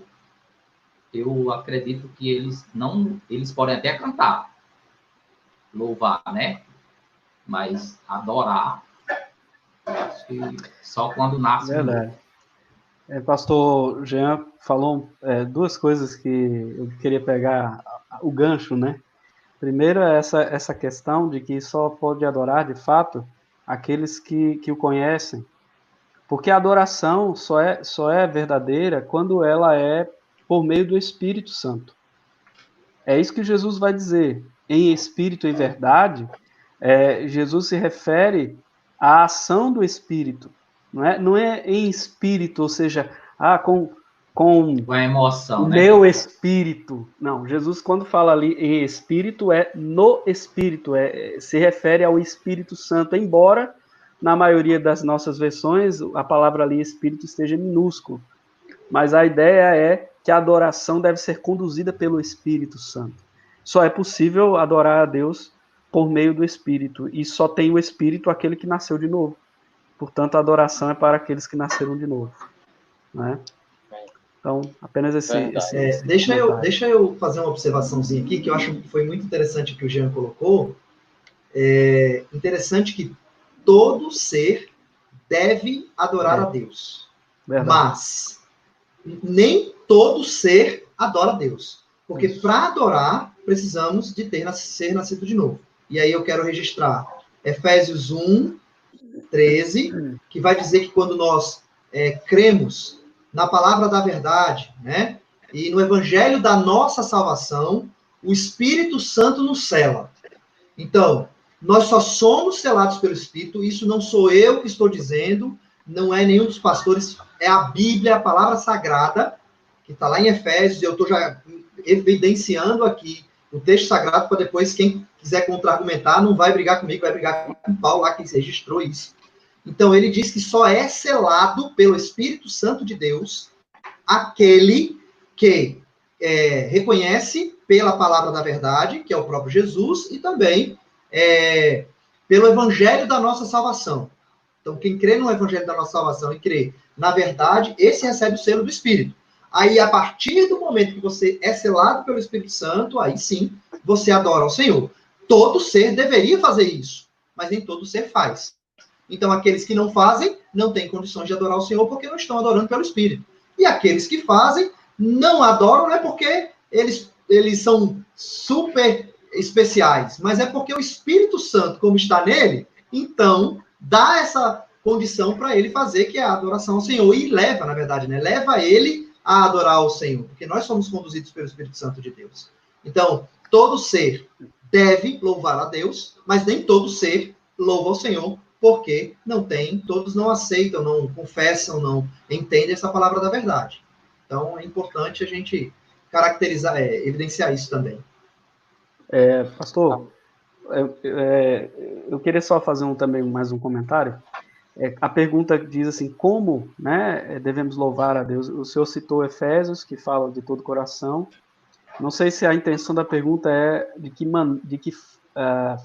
eu acredito que eles podem até cantar, louvar, né? Mas adorar, acho que só quando nasce. Verdade. Pastor Jean falou duas coisas que eu queria pegar o gancho, né? Primeiro é essa questão de que só pode adorar, de fato, aqueles que o conhecem. Porque a adoração só é verdadeira quando ela é por meio do Espírito Santo. É isso que Jesus vai dizer. Em espírito e verdade, Jesus se refere à ação do Espírito. Não é em espírito, ou seja, com a emoção, o meu espírito. Não, Jesus, quando fala ali em espírito, é no espírito, se refere ao Espírito Santo, embora na maioria das nossas versões a palavra ali espírito esteja minúsculo. Mas a ideia é que a adoração deve ser conduzida pelo Espírito Santo. Só é possível adorar a Deus por meio do Espírito, e só tem o Espírito aquele que nasceu de novo. Portanto, a adoração é para aqueles que nasceram de novo. Né? Então, apenas esse deixa eu fazer uma observaçãozinha aqui, que eu acho que foi muito interessante que o Jean colocou. É interessante que todo ser deve adorar a Deus. Verdade. Mas nem todo ser adora a Deus. Porque para adorar, precisamos de ser nascido de novo. E aí eu quero registrar Efésios 1:13, que vai dizer que quando nós cremos na palavra da verdade, né, E no evangelho da nossa salvação, o Espírito Santo nos sela. Então, nós só somos selados pelo Espírito, isso não sou eu que estou dizendo, não é nenhum dos pastores, é a Bíblia, a palavra sagrada, que está lá em Efésios, eu estou já evidenciando aqui o texto sagrado, para depois, quem quiser contra-argumentar, não vai brigar comigo, vai brigar com o Paulo lá, que registrou isso. Então, ele diz que só é selado pelo Espírito Santo de Deus aquele que reconhece pela palavra da verdade, que é o próprio Jesus, e também pelo evangelho da nossa salvação. Então, quem crê no evangelho da nossa salvação e crê na verdade, esse recebe o selo do Espírito. Aí, a partir do momento que você é selado pelo Espírito Santo, aí sim, você adora ao Senhor. Todo ser deveria fazer isso, mas nem todo ser faz. Então, aqueles que não fazem, não têm condições de adorar o Senhor, porque não estão adorando pelo Espírito. E aqueles que fazem, não adoram, não é porque eles são super especiais, mas é porque o Espírito Santo, como está nele, então, dá essa condição para ele fazer, que é a adoração ao Senhor. E leva, na verdade, né? Leva ele a adorar ao Senhor, porque nós somos conduzidos pelo Espírito Santo de Deus. Então, todo ser deve louvar a Deus, mas nem todo ser louva ao Senhor, porque todos não aceitam, não confessam, não entendem essa palavra da verdade. Então, é importante a gente caracterizar, evidenciar isso também. Pastor, eu queria só fazer também mais um comentário. A pergunta diz assim, como, né, devemos louvar a Deus? O senhor citou Efésios, que fala de todo o coração. Não sei se a intenção da pergunta é de que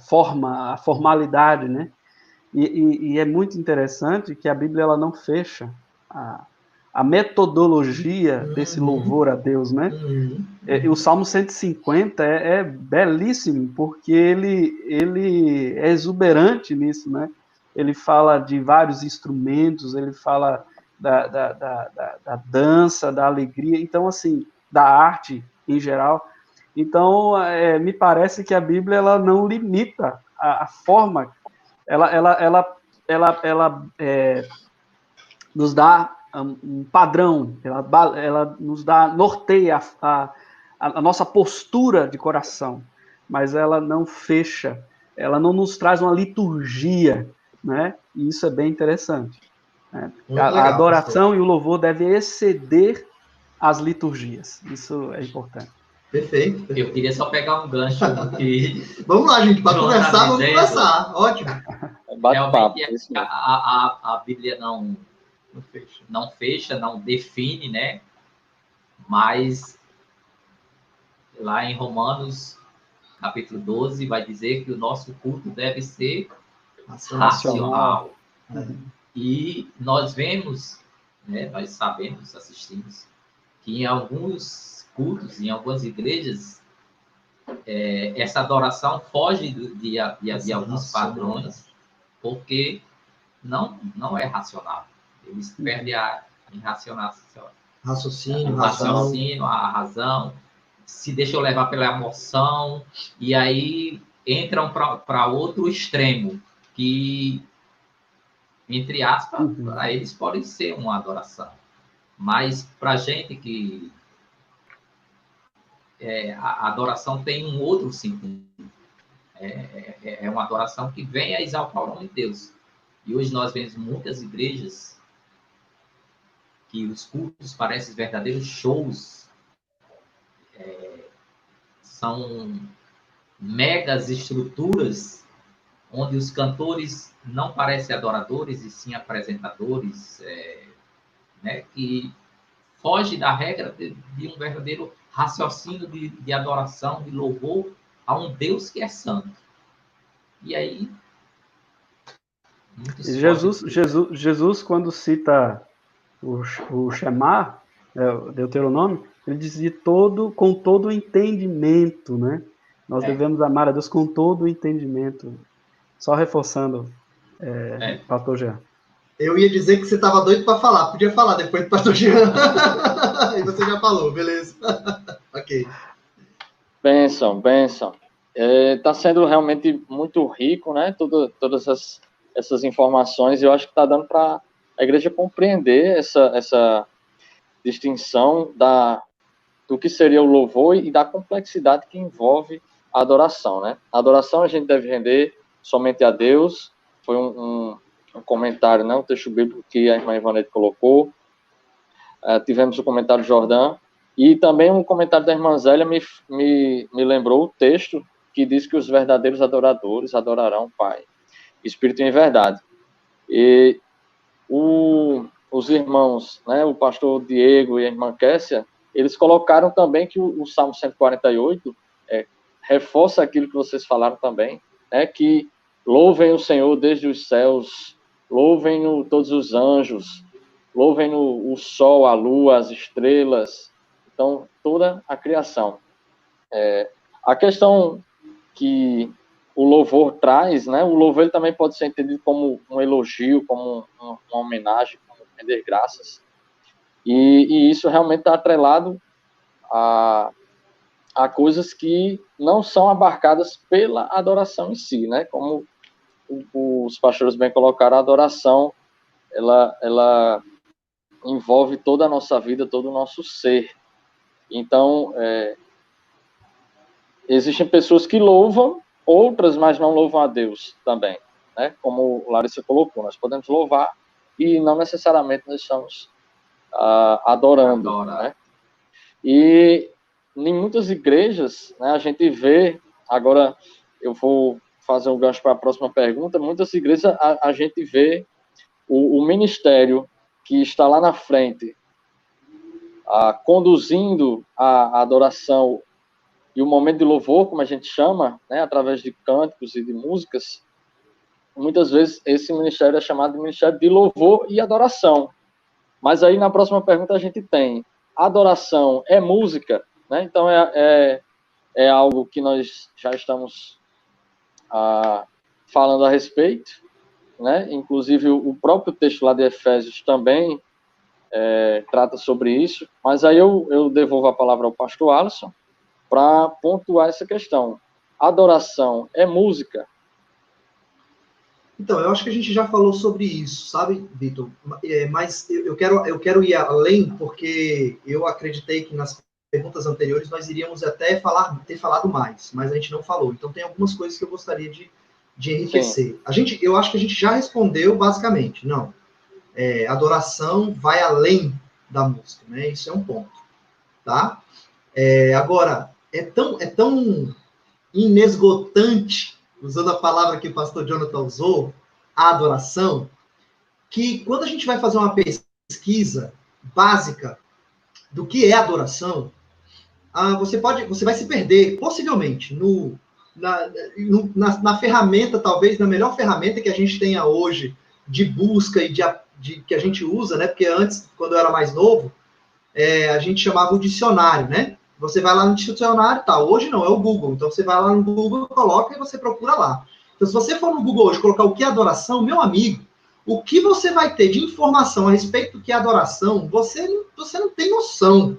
forma, a formalidade, né? E é muito interessante que a Bíblia ela não fecha a metodologia desse louvor a Deus, né? E o Salmo 150 é belíssimo, porque ele é exuberante nisso, né? Ele fala de vários instrumentos, ele fala da dança, da alegria, então, assim, da arte em geral. Então, me parece que a Bíblia ela não limita a forma, ela nos dá um padrão, ela nos norteia a nossa postura de coração, mas ela não fecha, ela não nos traz uma liturgia, né? E isso é bem interessante. Né? A adoração e o louvor devem exceder as liturgias. Isso é importante. Perfeito. Eu queria só pegar um gancho que... Vamos lá, gente, para conversar, vamos conversar. Ótimo. Realmente, a Bíblia não fecha, não define, né? Mas lá em Romanos, capítulo 12, vai dizer que o nosso culto deve ser racional. E nós vemos, né, nós sabemos, assistimos, que em alguns cultos, em algumas igrejas, essa adoração foge de alguns padrões, porque não é racional. Eles perdem raciocínio, a razão, se deixam levar pela emoção, e aí entram para outro extremo, que, entre aspas, para eles pode ser uma adoração. Mas para a gente que a adoração tem um outro sentido. É uma adoração que vem a exaltar o nome de Deus. E hoje nós vemos muitas igrejas que os cultos parecem verdadeiros shows. São megas estruturas onde os cantores não parecem adoradores e sim apresentadores, né, que foge da regra de um verdadeiro raciocínio de adoração, de louvor a um Deus que é santo. E aí... Jesus, quando cita o Shema, o Deuteronômio, ele diz com todo o entendimento, né? Nós devemos amar a Deus com todo o entendimento. Só reforçando, pastor Jean. Eu ia dizer que você estava doido para falar. Podia falar depois do pastor Jean. E você já falou, beleza. Ok. Benção. Está sendo realmente muito rico, né? Todas essas informações. Eu acho que está dando para a igreja compreender essa distinção da do que seria o louvor e da complexidade que envolve a adoração, né? A adoração a gente deve render somente a Deus. Foi um comentário, né? Um texto bíblico que a irmã Ivanete colocou. Tivemos o comentário de Jordão. E também um comentário da irmã Zélia me lembrou o texto que diz que os verdadeiros adoradores adorarão o Pai, Espírito em verdade. E os irmãos, né, o pastor Diego e a irmã Kessia, eles colocaram também que o Salmo 148 reforça aquilo que vocês falaram também, né, que louvem o Senhor desde os céus, louvem-no todos os anjos, louvem-no o sol, a lua, as estrelas, então toda a criação. A questão que o louvor traz, né, o louvor ele também pode ser entendido como um elogio, como uma homenagem, como render graças, e isso realmente está atrelado a coisas que não são abarcadas pela adoração em si, né? Como os pastores bem colocaram, a adoração, ela envolve toda a nossa vida, todo o nosso ser. Então, existem pessoas que louvam, outras, mas não louvam a Deus também, né? Como Larissa colocou, nós podemos louvar e não necessariamente nós estamos adorando, né? E em muitas igrejas, né, a gente vê, agora eu vou fazer um gancho para a próxima pergunta, muitas igrejas a gente vê o ministério que está lá na frente, conduzindo a adoração e o momento de louvor, como a gente chama, né, através de cânticos e de músicas. Muitas vezes esse ministério é chamado de ministério de louvor e adoração. Mas aí na próxima pergunta a gente tem: adoração é música? Né? Então é algo que nós já estamos falando a respeito, né? Inclusive o próprio texto lá de Efésios também trata sobre isso, mas aí eu devolvo a palavra ao pastor Alisson para pontuar essa questão. Adoração é música? Então, eu acho que a gente já falou sobre isso, sabe, Vitor? Mas eu quero ir além, porque eu acreditei que nas perguntas anteriores nós iríamos até ter falado mais, mas a gente não falou. Então, tem algumas coisas que eu gostaria de enriquecer. Eu acho que a gente já respondeu basicamente. Não. Adoração vai além da música, né? Isso é um ponto, tá? Agora, é tão inesgotante, usando a palavra que o pastor Jonathan usou, a adoração, que quando a gente vai fazer uma pesquisa básica do que é adoração, você vai se perder, possivelmente, na ferramenta, talvez, na melhor ferramenta que a gente tenha hoje de busca e que a gente usa, né? Porque antes, quando eu era mais novo, a gente chamava o dicionário, né? Você vai lá no dicionário e tal. Hoje não, é o Google. Então você vai lá no Google, coloca e você procura lá. Então se você for no Google hoje colocar o que é adoração, meu amigo, o que você vai ter de informação a respeito do que é adoração, você não tem noção.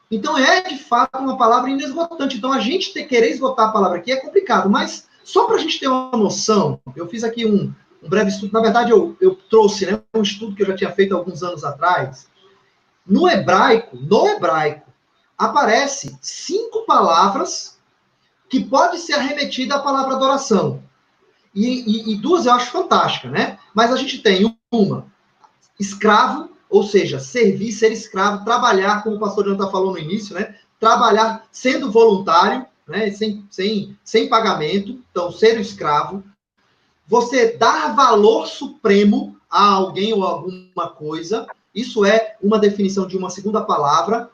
Então de fato uma palavra inesgotante. Então a gente querer esgotar a palavra aqui é complicado, mas só para a gente ter uma noção, eu fiz aqui um breve estudo. Na verdade eu trouxe, né, um estudo que eu já tinha feito alguns anos atrás. No hebraico, aparece 5 palavras que pode ser arremetida à palavra adoração. E 2 eu acho fantástica, né? Mas a gente tem uma, escravo, ou seja, servir, ser escravo, trabalhar, como o pastor Jonathan falou no início, né? Trabalhar sendo voluntário, né? Sem pagamento, então ser escravo. Você dar valor supremo a alguém ou a alguma coisa, isso é uma definição de uma segunda palavra.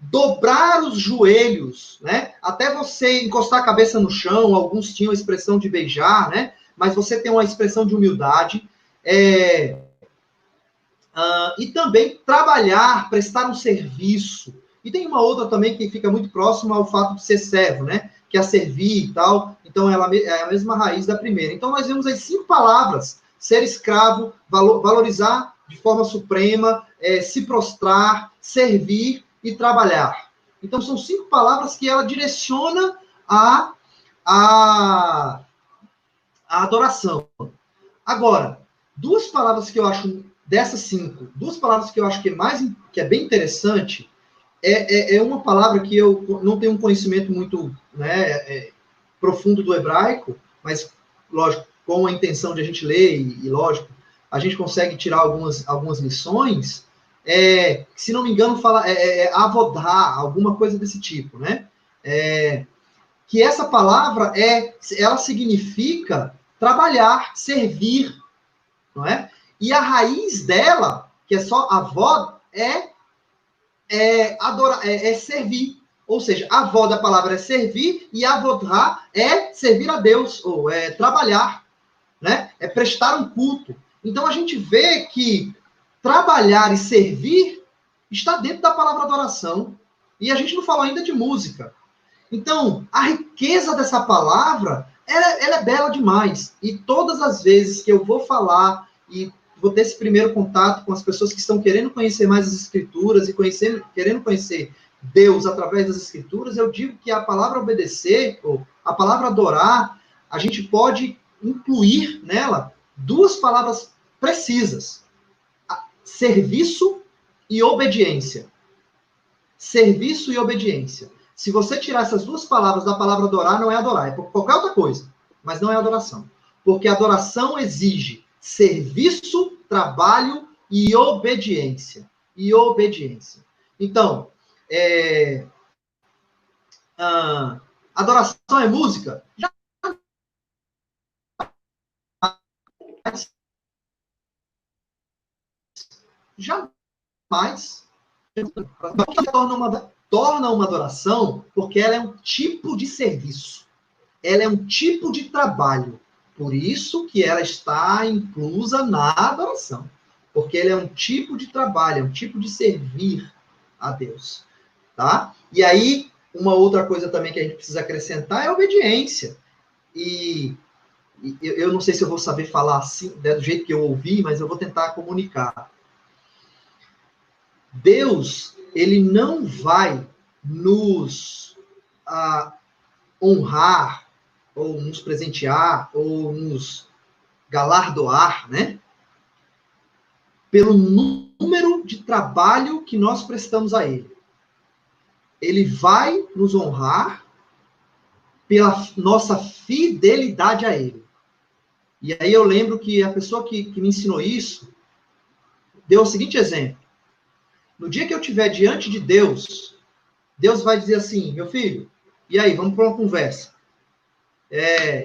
Dobrar os joelhos, né? Até você encostar a cabeça no chão, alguns tinham a expressão de beijar, né? Mas você tem uma expressão de humildade. E também trabalhar, prestar um serviço. E tem uma outra também que fica muito próxima ao fato de ser servo, né? Que é servir e tal. Então, ela é a mesma raiz da primeira. Então, nós vemos as 5 palavras: ser escravo, valorizar de forma suprema, se prostrar, servir e trabalhar. Então, são 5 palavras que ela direciona a adoração. Agora, 2 palavras que eu acho, dessas 5, 2 palavras que eu acho que é bem interessante, é uma palavra que eu não tenho um conhecimento muito, né, profundo do hebraico, mas, lógico, com a intenção de a gente ler, e lógico, a gente consegue tirar algumas lições, se não me engano, fala avodar, alguma coisa desse tipo, né? Que essa palavra, ela significa trabalhar, servir, não é? E a raiz dela, que é só avó, é servir. Ou seja, a avó da palavra é servir e avodar é servir a Deus, ou trabalhar, né? É prestar um culto. Então a gente vê que trabalhar e servir está dentro da palavra adoração. E a gente não falou ainda de música. Então, a riqueza dessa palavra, ela é bela demais. E todas as vezes que eu vou falar e vou ter esse primeiro contato com as pessoas que estão querendo conhecer mais as Escrituras e querendo conhecer Deus através das Escrituras, eu digo que a palavra obedecer, ou a palavra adorar, a gente pode incluir nela duas palavras precisas: serviço e obediência. Serviço e obediência. Se você tirar essas duas palavras da palavra adorar, não é adorar, é qualquer outra coisa, mas não é adoração. Porque a adoração exige serviço, trabalho e obediência. E obediência. Então, adoração é música? Jamais. Torna uma adoração porque ela é um tipo de serviço. Ela é um tipo de trabalho. Por isso que ela está inclusa na adoração. Porque ela é um tipo de trabalho, é um tipo de servir a Deus. Tá? E aí, uma outra coisa também que a gente precisa acrescentar é a obediência. E eu não sei se eu vou saber falar assim, do jeito que eu ouvi, mas eu vou tentar comunicar. Deus, ele não vai nos honrar, ou nos presentear, ou nos galardoar, né? Pelo número de trabalho que nós prestamos a ele. Ele vai nos honrar pela nossa fidelidade a ele. E aí eu lembro que a pessoa que me ensinou isso deu o seguinte exemplo. No dia que eu estiver diante de Deus, Deus vai dizer assim: meu filho, e aí, vamos para uma conversa.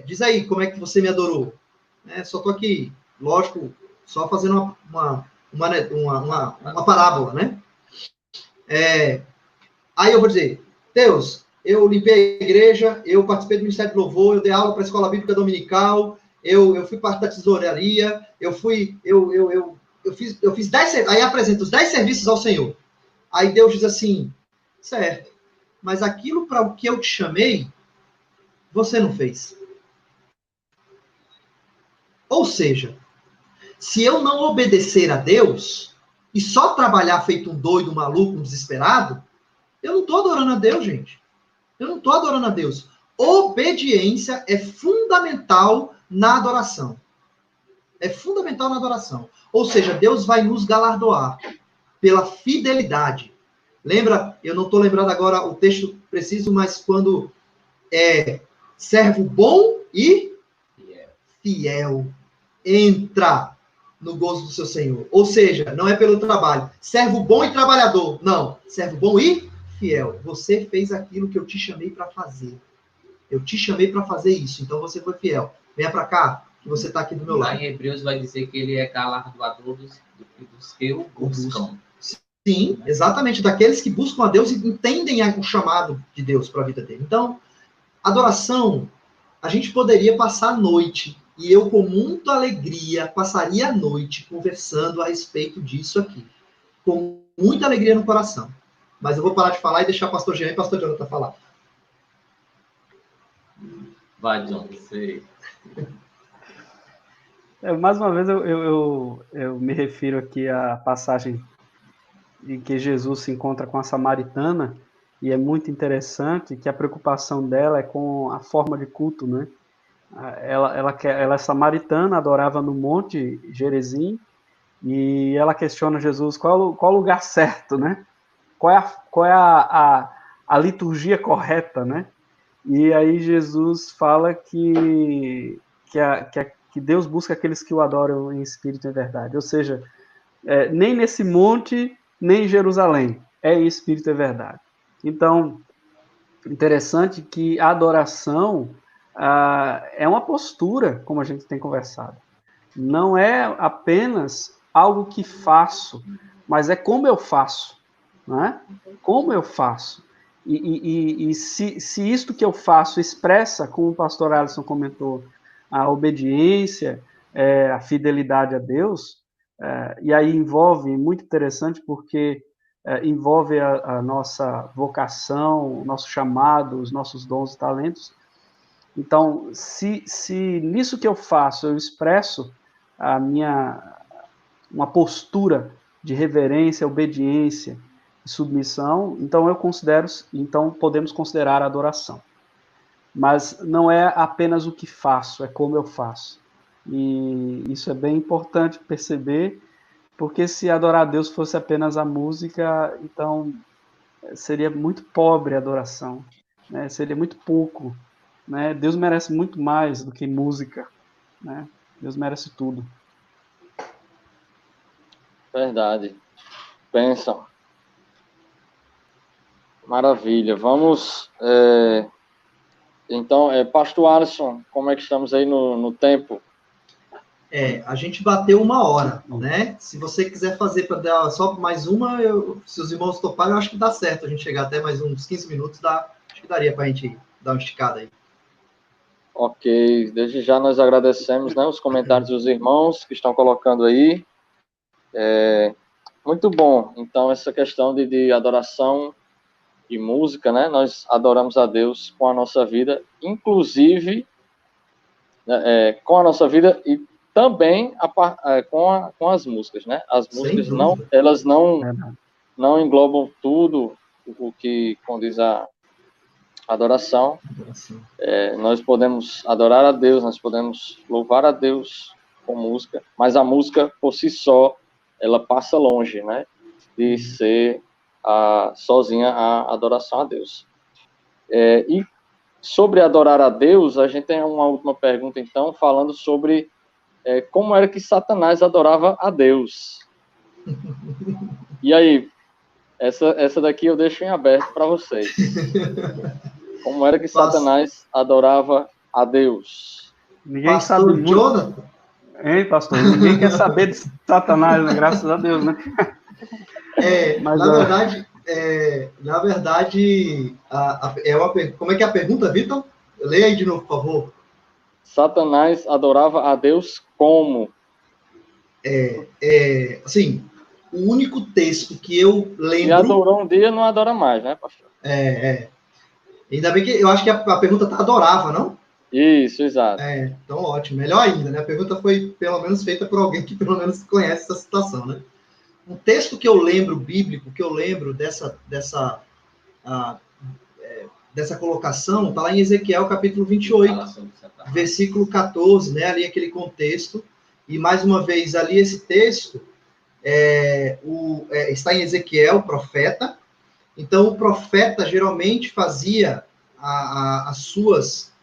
Diz aí, como é que você me adorou? Só estou aqui, lógico, só fazendo uma parábola, né? Aí eu vou dizer: Deus, eu limpei a igreja, eu participei do Ministério de Louvor, eu dei aula para a Escola Bíblica Dominical, eu fui parte da tesouraria, eu fiz 10, aí apresento os 10 serviços ao Senhor. Aí Deus diz assim: certo, mas aquilo para o que eu te chamei, você não fez. Ou seja, se eu não obedecer a Deus e só trabalhar feito um doido, um maluco, um desesperado, eu não estou adorando a Deus, gente. Eu não estou adorando a Deus. Obediência é fundamental na adoração. É fundamental na adoração. Ou seja, Deus vai nos galardoar pela fidelidade. Lembra? Eu não estou lembrando agora o texto preciso, mas quando servo bom e fiel entra no gozo do seu Senhor. Ou seja, não é pelo trabalho. Servo bom e trabalhador. Não. Servo bom e fiel. Você fez aquilo que eu te chamei para fazer. Eu te chamei para fazer isso. Então você foi fiel. Venha para cá, que você está aqui do meu lado. Lá em Hebreus vai dizer que ele é galardoador dos que o buscam. Sim, exatamente. Daqueles que buscam a Deus e entendem o chamado de Deus para a vida dele. Então, adoração, a gente poderia passar a noite, e eu com muita alegria passaria a noite conversando a respeito disso aqui. Com muita alegria no coração. Mas eu vou parar de falar e deixar o pastor Jean e o pastor Jonathan falar. Vai, John, você... Mais uma vez, eu me refiro aqui à passagem em que Jesus se encontra com a samaritana, e é muito interessante que a preocupação dela é com a forma de culto, né? Ela é samaritana, adorava no Monte Gerizim, e ela questiona Jesus qual o lugar certo, né? qual é a liturgia correta, né? E aí Jesus fala que Deus busca aqueles que o adoram em espírito e em verdade. Ou seja, nem nesse monte, nem em Jerusalém. É em espírito e verdade. Então, interessante que a adoração é uma postura, como a gente tem conversado. Não é apenas algo que faço, mas é como eu faço. Né? Como eu faço. E se isto que eu faço expressa, como o pastor Alisson comentou, a obediência, a fidelidade a Deus, e aí envolve, muito interessante, porque envolve a nossa vocação, o nosso chamado, os nossos dons e talentos. Então, se nisso que eu faço eu expresso uma postura de reverência, obediência e submissão, então podemos considerar a adoração. Mas não é apenas o que faço, é como eu faço. E isso é bem importante perceber, porque se adorar a Deus fosse apenas a música, então seria muito pobre a adoração, né? Seria muito pouco. Né? Deus merece muito mais do que música. Né? Deus merece tudo. Verdade. Pensam. Maravilha. Vamos... Então, pastor Alisson, como é que estamos aí no tempo? A gente bateu 1 hora, né? Se você quiser fazer para dar só mais uma, se os irmãos toparem, eu acho que dá certo a gente chegar até mais uns 15 minutos, acho que daria para a gente dar uma esticada aí. Ok, desde já nós agradecemos, né, os comentários dos irmãos que estão colocando aí. Muito bom, então essa questão de adoração e música, né, nós adoramos a Deus com a nossa vida, inclusive com a nossa vida e também com as músicas, né? As músicas não englobam tudo o que condiz a adoração. Nós podemos adorar a Deus, nós podemos louvar a Deus com música, mas a música por si só, ela passa longe, né? De ser sozinha a adoração a Deus. E sobre adorar a Deus, a gente tem uma última pergunta, então, falando sobre como era que Satanás adorava a Deus. E aí, essa daqui eu deixo em aberto para vocês. Como era que Satanás adorava a Deus? Ninguém Pastor sabe muito. Jonathan? Hein, pastor? Ninguém quer saber de Satanás, né? Graças a Deus, né? Mas, na verdade, como é que é a pergunta, Vitor? Leia aí de novo, por favor. Satanás adorava a Deus como? Assim, o único texto que eu lembro... Se adorou um dia, não adora mais, né, pastor? Ainda bem que eu acho que a pergunta tá adorava, não? Isso, exato. Então ótimo, melhor ainda, né? A pergunta foi pelo menos feita por alguém que pelo menos conhece essa situação, né? Um texto que eu lembro, bíblico, que eu lembro dessa colocação, está lá em Ezequiel, capítulo 28, versículo 14, né? Ali aquele contexto. E, mais uma vez, ali esse texto está em Ezequiel, profeta. Então, o profeta geralmente fazia as suas...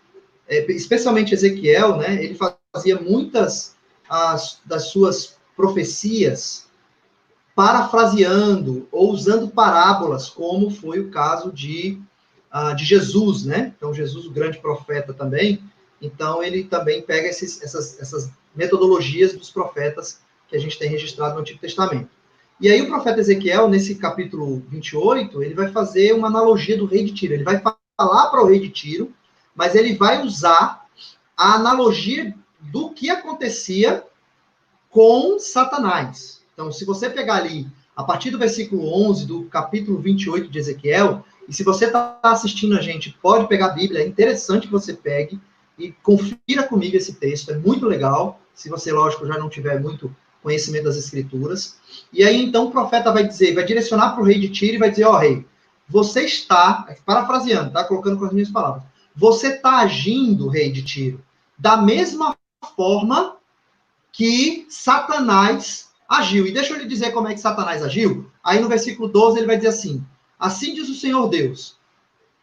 especialmente Ezequiel, né? Ele fazia muitas das suas profecias parafraseando ou usando parábolas, como foi o caso de Jesus, né? Então, Jesus, o grande profeta também, então ele também pega essas metodologias dos profetas que a gente tem registrado no Antigo Testamento. E aí o profeta Ezequiel, nesse capítulo 28, ele vai fazer uma analogia do rei de Tiro. Ele vai falar para o rei de Tiro, mas ele vai usar a analogia do que acontecia com Satanás. Então, se você pegar ali, a partir do versículo 11 do capítulo 28 de Ezequiel, e se você está assistindo a gente, pode pegar a Bíblia, é interessante que você pegue e confira comigo esse texto, é muito legal, se você, lógico, já não tiver muito conhecimento das Escrituras. E aí, então, o profeta vai direcionar para o rei de Tiro e vai dizer, rei, você está, parafraseando, tá? Colocando com as minhas palavras, você está agindo, rei de Tiro, da mesma forma que Satanás agiu. E deixa eu lhe dizer como é que Satanás agiu. Aí no versículo 12 ele vai dizer assim: assim diz o Senhor Deus,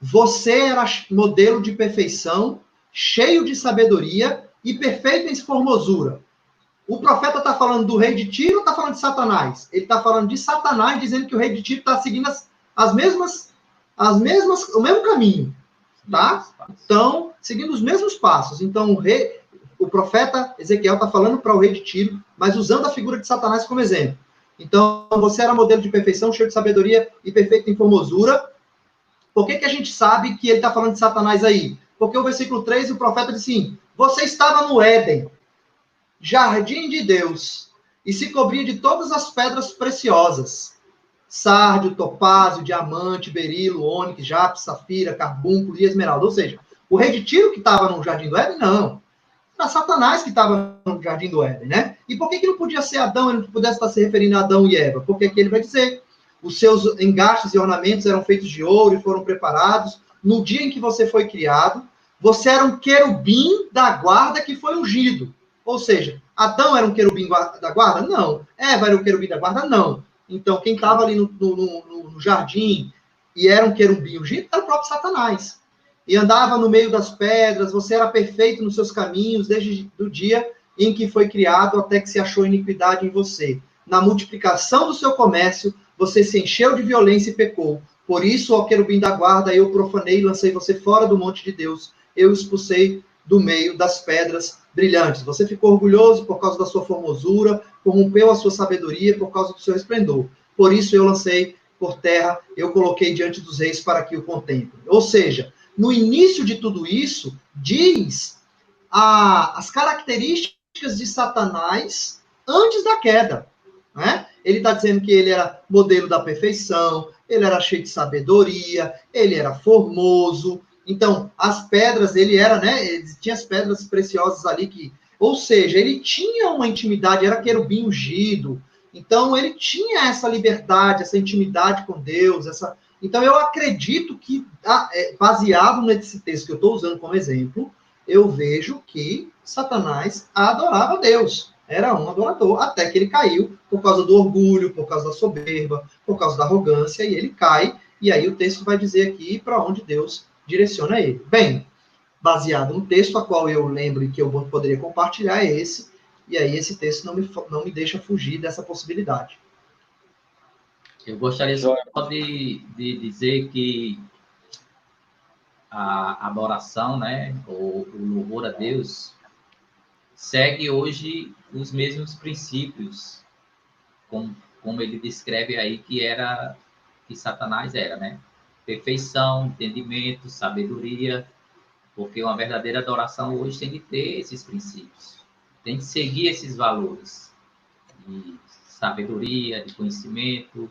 você era modelo de perfeição, cheio de sabedoria e perfeito em formosura. O profeta está falando do rei de Tiro ou está falando de Satanás? Ele está falando de Satanás, dizendo que o rei de Tiro está seguindo o mesmo caminho, tá? Então, seguindo os mesmos passos. Então, o profeta Ezequiel está falando para o rei de Tiro, mas usando a figura de Satanás como exemplo. Então, você era modelo de perfeição, cheio de sabedoria e perfeito em formosura. Por que a gente sabe que ele está falando de Satanás aí? Porque o versículo 3, o profeta diz assim: você estava no Éden, jardim de Deus, e se cobria de todas as pedras preciosas: sárdio, topázio, diamante, berilo, ônix, jaspe, safira, carbúnculo e esmeralda. Ou seja, o rei de Tiro que estava no jardim do Éden, não. Era Satanás que estava no jardim do Éden, né? E por que não podia ser Adão, ele não pudesse estar se referindo a Adão e Eva? Porque aqui ele vai dizer: os seus engastes e ornamentos eram feitos de ouro e foram preparados no dia em que você foi criado. Você era um querubim da guarda que foi ungido. Ou seja, Adão era um querubim da guarda? Não. Eva era um querubim da guarda? Não. Então, quem estava ali no jardim e era um querubim ungido era o próprio Satanás. E andava no meio das pedras, você era perfeito nos seus caminhos, desde o dia em que foi criado até que se achou iniquidade em você. Na multiplicação do seu comércio, você se encheu de violência e pecou. Por isso, ó querubim da guarda, eu profanei e lancei você fora do monte de Deus. Eu expulsei do meio das pedras brilhantes. Você ficou orgulhoso por causa da sua formosura, corrompeu a sua sabedoria por causa do seu esplendor. Por isso eu lancei por terra, eu coloquei diante dos reis para que o contemplem. Ou seja, no início de tudo isso, diz as características de Satanás antes da queda, né? Ele está dizendo que ele era modelo da perfeição, ele era cheio de sabedoria, ele era formoso. Então, as pedras, ele era, né? Ele tinha as pedras preciosas ali ou seja, ele tinha uma intimidade, era querubim ungido. Então, ele tinha essa liberdade, essa intimidade com Deus. Então, eu acredito que, baseado nesse texto que eu estou usando como exemplo, eu vejo que Satanás adorava Deus. Era um adorador, até que ele caiu por causa do orgulho, por causa da soberba, por causa da arrogância, e ele cai. E aí o texto vai dizer aqui para onde Deus direciona ele. Bem, baseado no texto a qual eu lembro e que eu poderia compartilhar é esse, e aí esse texto não me deixa fugir dessa possibilidade. Eu gostaria só de dizer que a adoração, né, o louvor a Deus, segue hoje os mesmos princípios, como ele descreve aí que Satanás era, né? Perfeição, entendimento, sabedoria, porque uma verdadeira adoração hoje tem que ter esses princípios, tem que seguir esses valores de sabedoria, de conhecimento,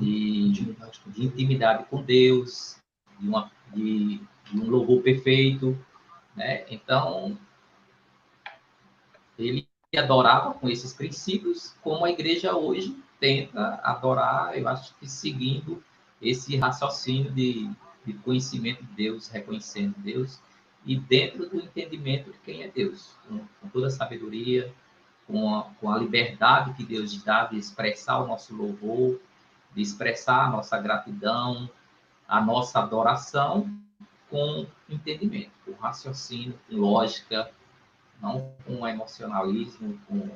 de intimidade com Deus, de um louvor perfeito, né? Então, ele adorava com esses princípios, como a igreja hoje tenta adorar, eu acho que seguindo esse raciocínio de conhecimento de Deus, reconhecendo Deus, e dentro do entendimento de quem é Deus, com toda a sabedoria, com a liberdade que Deus dá de expressar o nosso louvor, de expressar a nossa gratidão, a nossa adoração, com entendimento, com raciocínio, com lógica, não com emocionalismo, com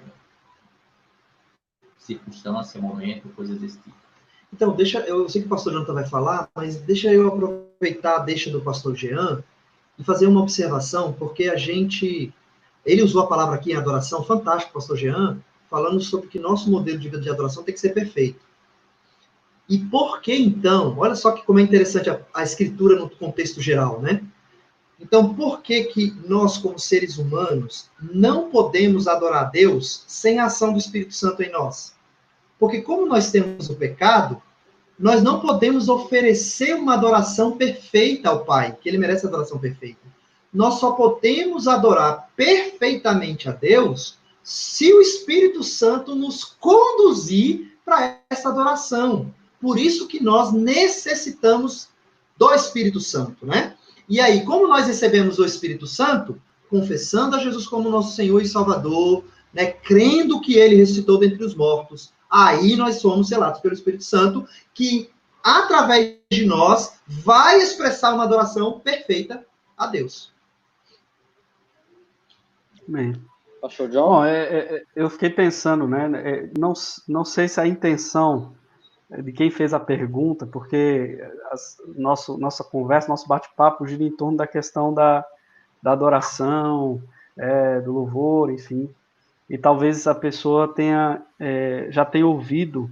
circunstância, momento, coisas desse tipo. Então, eu sei que o pastor Jonathan vai falar, mas deixa eu aproveitar a deixa do pastor Jean e fazer uma observação, porque ele usou a palavra aqui em adoração, fantástico, pastor Jean, falando sobre que nosso modelo de vida de adoração tem que ser perfeito. E por que, então, olha só como é interessante a escritura no contexto geral, né? Então, por que nós, como seres humanos, não podemos adorar a Deus sem a ação do Espírito Santo em nós? Porque como nós temos o pecado, nós não podemos oferecer uma adoração perfeita ao Pai, que Ele merece adoração perfeita. Nós só podemos adorar perfeitamente a Deus se o Espírito Santo nos conduzir para essa adoração. Por isso que nós necessitamos do Espírito Santo, né? E aí, como nós recebemos o Espírito Santo? Confessando a Jesus como nosso Senhor e Salvador, né, crendo que ele ressuscitou dentre os mortos, aí nós somos selados pelo Espírito Santo, que através de nós vai expressar uma adoração perfeita a Deus. Amém. Pastor John? Bom, eu fiquei pensando, né? Não sei se a intenção de quem fez a pergunta, porque nossa conversa, nosso bate-papo gira em torno da questão da adoração, do louvor, enfim. E talvez a pessoa já tenha ouvido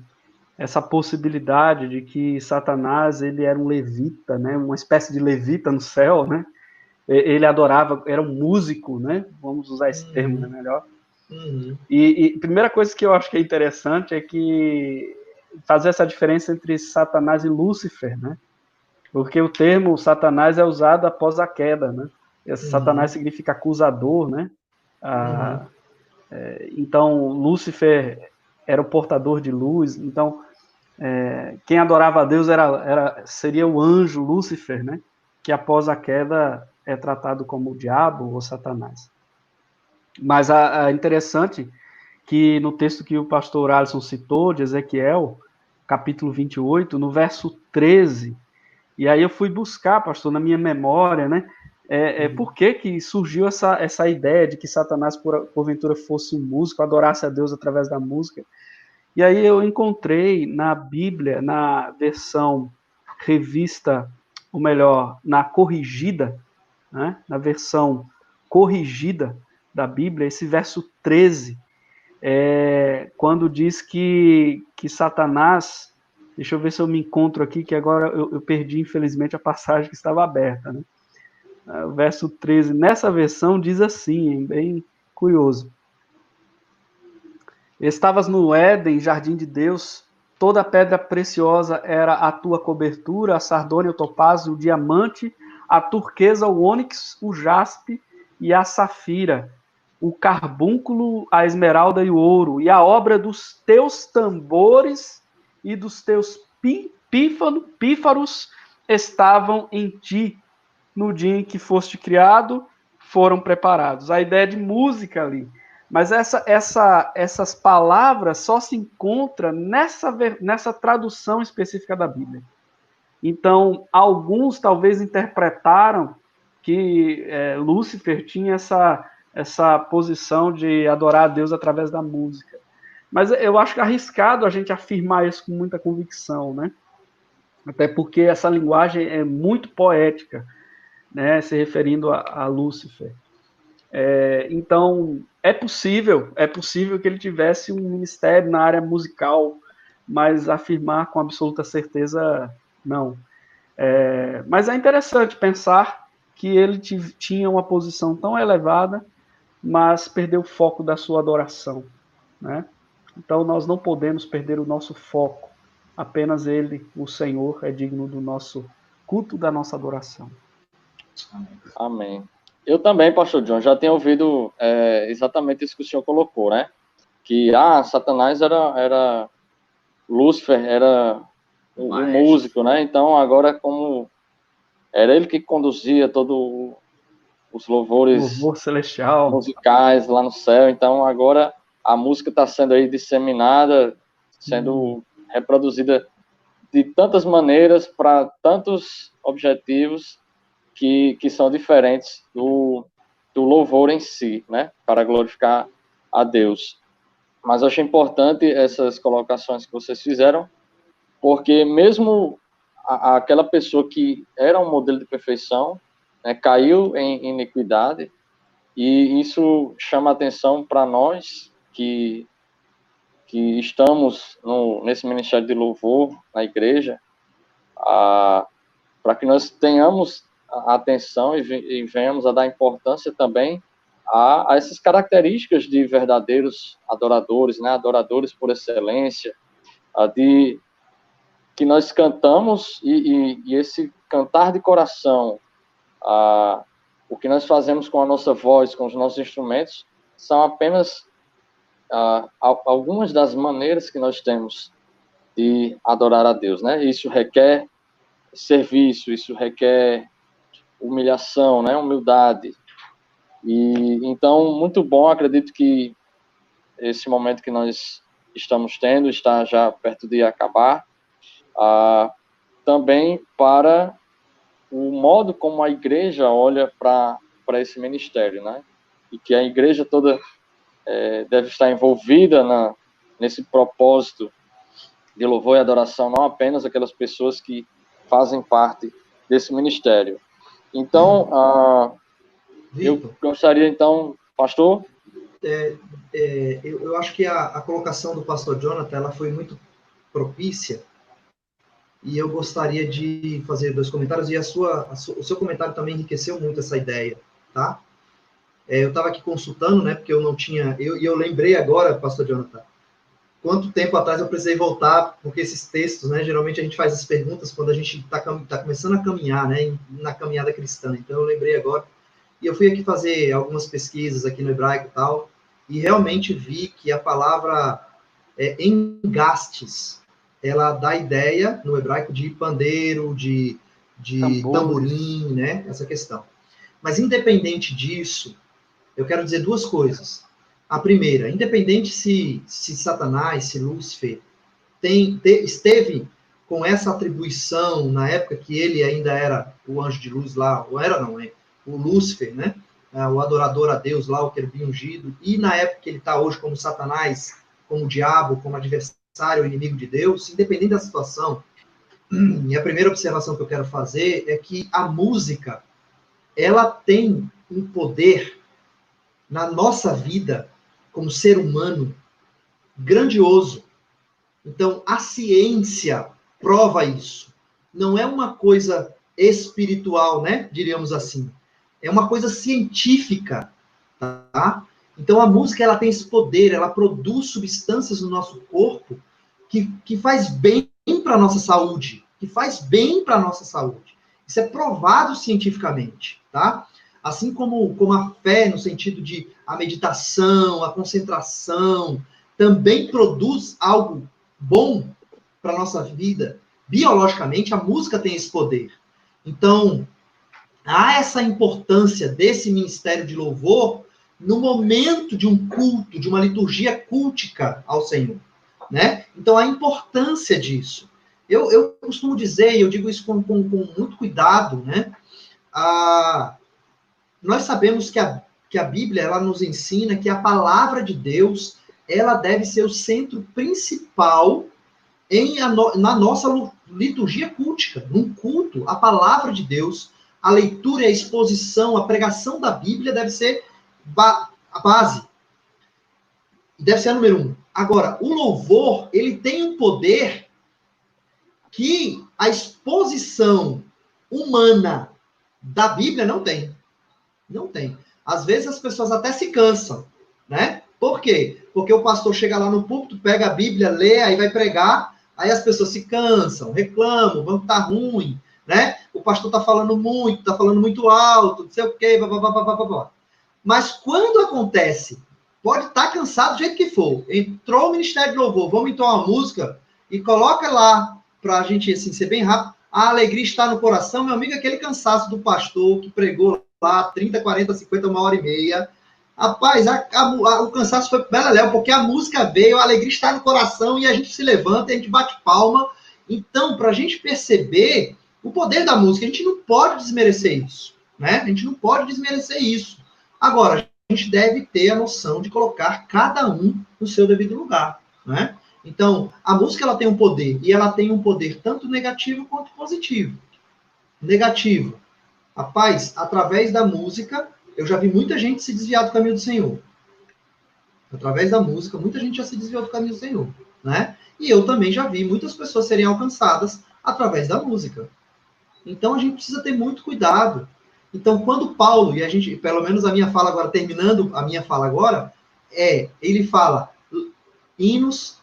essa possibilidade de que Satanás ele era um levita, né? Uma espécie de levita no céu, né? Ele adorava, era um músico, né? Vamos usar esse termo, né, melhor. E a primeira coisa que eu acho que é interessante é que fazer essa diferença entre Satanás e Lúcifer, né? Porque o termo Satanás é usado após a queda, né? Satanás significa acusador, né? Então, Lúcifer era o portador de luz. Então, quem adorava a Deus seria o anjo Lúcifer, né? Que após a queda é tratado como o diabo ou Satanás. Mas é interessante que no texto que o pastor Alisson citou, de Ezequiel, capítulo 28, no verso 13, e aí eu fui buscar, pastor, na minha memória, né, por que surgiu essa ideia de que Satanás, porventura, fosse um músico, adorasse a Deus através da música. E aí eu encontrei na Bíblia, na versão revista, ou melhor, na corrigida, né, na versão corrigida da Bíblia, esse verso 13, quando diz que Satanás, deixa eu ver se eu me encontro aqui, que agora eu perdi, infelizmente, a passagem que estava aberta, né? O verso 13, nessa versão, diz assim, bem curioso. Estavas no Éden, jardim de Deus, toda pedra preciosa era a tua cobertura, a sardônia, o topázio, o diamante, a turquesa, o ônix, o jaspe e a safira, o carbúnculo, a esmeralda e o ouro, e a obra dos teus tambores e dos teus pífaros estavam em ti. No dia em que foste criado, foram preparados. A ideia de música ali. Mas essas palavras só se encontram nessa tradução específica da Bíblia. Então, alguns talvez interpretaram que Lúcifer tinha essa posição de adorar a Deus através da música. Mas eu acho arriscado a gente afirmar isso com muita convicção, né? Até porque essa linguagem é muito poética, né? Se referindo a Lúcifer. Então, é possível que ele tivesse um ministério na área musical, mas afirmar com absoluta certeza, não. Mas é interessante pensar que ele tinha uma posição tão elevada, mas perdeu o foco da sua adoração, né? Então, nós não podemos perder o nosso foco. Apenas Ele, o Senhor, é digno do nosso culto, da nossa adoração. Amém. Eu também, pastor John, já tenho ouvido exatamente isso que o senhor colocou, né? Que Satanás era Lúcifer, era o músico, né? Então, agora, como era ele que conduzia todos os louvores louvor celestial, musicais lá no céu, então agora a música está sendo aí disseminada, sendo reproduzida de tantas maneiras, para tantos objetivos que são diferentes do louvor em si, né? Para glorificar a Deus. Mas eu achei importante essas colocações que vocês fizeram, porque mesmo aquela pessoa que era um modelo de perfeição, né, caiu em iniquidade, e isso chama atenção para nós que estamos nesse ministério de louvor na igreja, para que nós tenhamos atenção e venhamos a dar importância também a essas características de verdadeiros adoradores, né, adoradores por excelência, de que nós cantamos e esse cantar de coração, o que nós fazemos com a nossa voz, com os nossos instrumentos, são apenas algumas das maneiras que nós temos de adorar a Deus, né? Isso requer serviço, isso requer humilhação, né? Humildade. E então, muito bom, acredito que esse momento que nós estamos tendo, está já perto de acabar, também para o modo como a igreja olha para esse ministério, né? E que a igreja toda deve estar envolvida nesse propósito de louvor e adoração, não apenas aquelas pessoas que fazem parte desse ministério. Então, eu gostaria, então, pastor? Eu acho que a colocação do pastor Jonathan, ela foi muito propícia, e eu gostaria de fazer 2 comentários, e o seu comentário também enriqueceu muito essa ideia, tá? Eu estava aqui consultando, né, porque eu não tinha... eu lembrei agora, pastor Jonathan, quanto tempo atrás eu precisei voltar, porque esses textos, né, geralmente a gente faz as perguntas quando a gente está começando a caminhar, né, na caminhada cristã. Então eu lembrei agora, e eu fui aqui fazer algumas pesquisas aqui no hebraico e tal, e realmente vi que a palavra engastes, ela dá ideia no hebraico de pandeiro, de tamborim, né, essa questão. Mas independente disso, eu quero dizer 2 coisas. A primeira, independente se Satanás, se Lúcifer esteve com essa atribuição na época que ele ainda era o anjo de luz lá, ou era não, o Lúcifer, né? O adorador a Deus lá, o querubim ungido, e na época que ele está hoje como Satanás, como diabo, como adversário, inimigo de Deus, independente da situação, e a primeira observação que eu quero fazer é que a música, ela tem um poder na nossa vida como ser humano grandioso. Então, a ciência prova isso. Não é uma coisa espiritual, né? Diríamos assim. É uma coisa científica, tá? Então, a música, ela tem esse poder, ela produz substâncias no nosso corpo que faz bem para a nossa saúde, que faz bem para a nossa saúde. Isso é provado cientificamente, tá? Assim como a fé, no sentido de a meditação, a concentração, também produz algo bom para a nossa vida, biologicamente, a música tem esse poder. Então, há essa importância desse ministério de louvor no momento de um culto, de uma liturgia cultica ao Senhor, né? Então, a importância disso. Eu costumo dizer, e eu digo isso com muito cuidado, né? Nós sabemos que a Bíblia, ela nos ensina que a palavra de Deus, ela deve ser o centro principal na nossa liturgia cultica. Num culto, a palavra de Deus, a leitura, a exposição, a pregação da Bíblia deve ser a base. Deve ser a número 1. Agora, o louvor, ele tem um poder que a exposição humana da Bíblia não tem. Não tem. Às vezes as pessoas até se cansam, né? Por quê? Porque o pastor chega lá no púlpito, pega a Bíblia, lê, aí vai pregar, aí as pessoas se cansam, reclamam, o banco tá ruim, né? O pastor tá falando muito alto, não sei o quê, blá, blá, blá, blá, blá, blá. Mas quando acontece, pode estar cansado do jeito que for, entrou o Ministério de Louvor, vamos entoar uma música e coloca lá, pra gente, assim, ser bem rápido, a alegria está no coração, meu amigo, aquele cansaço do pastor que pregou lá 30, 40, 50, 1h30. Rapaz, o cansaço foi beleléu, porque a música veio, a alegria está no coração e a gente se levanta, a gente bate palma. Então, para a gente perceber o poder da música, a gente não pode desmerecer isso, né? A gente não pode desmerecer isso. Agora, a gente deve ter a noção de colocar cada um no seu devido lugar, né? Então, a música, ela tem um poder, e ela tem um poder tanto negativo quanto positivo. Negativo. Rapaz, através da música, eu já vi muita gente se desviar do caminho do Senhor. Através da música, muita gente já se desviou do caminho do Senhor, né? E eu também já vi muitas pessoas serem alcançadas através da música. Então, a gente precisa ter muito cuidado. Então, quando Paulo, e a gente, pelo menos a minha fala agora, terminando a minha fala agora, ele fala hinos,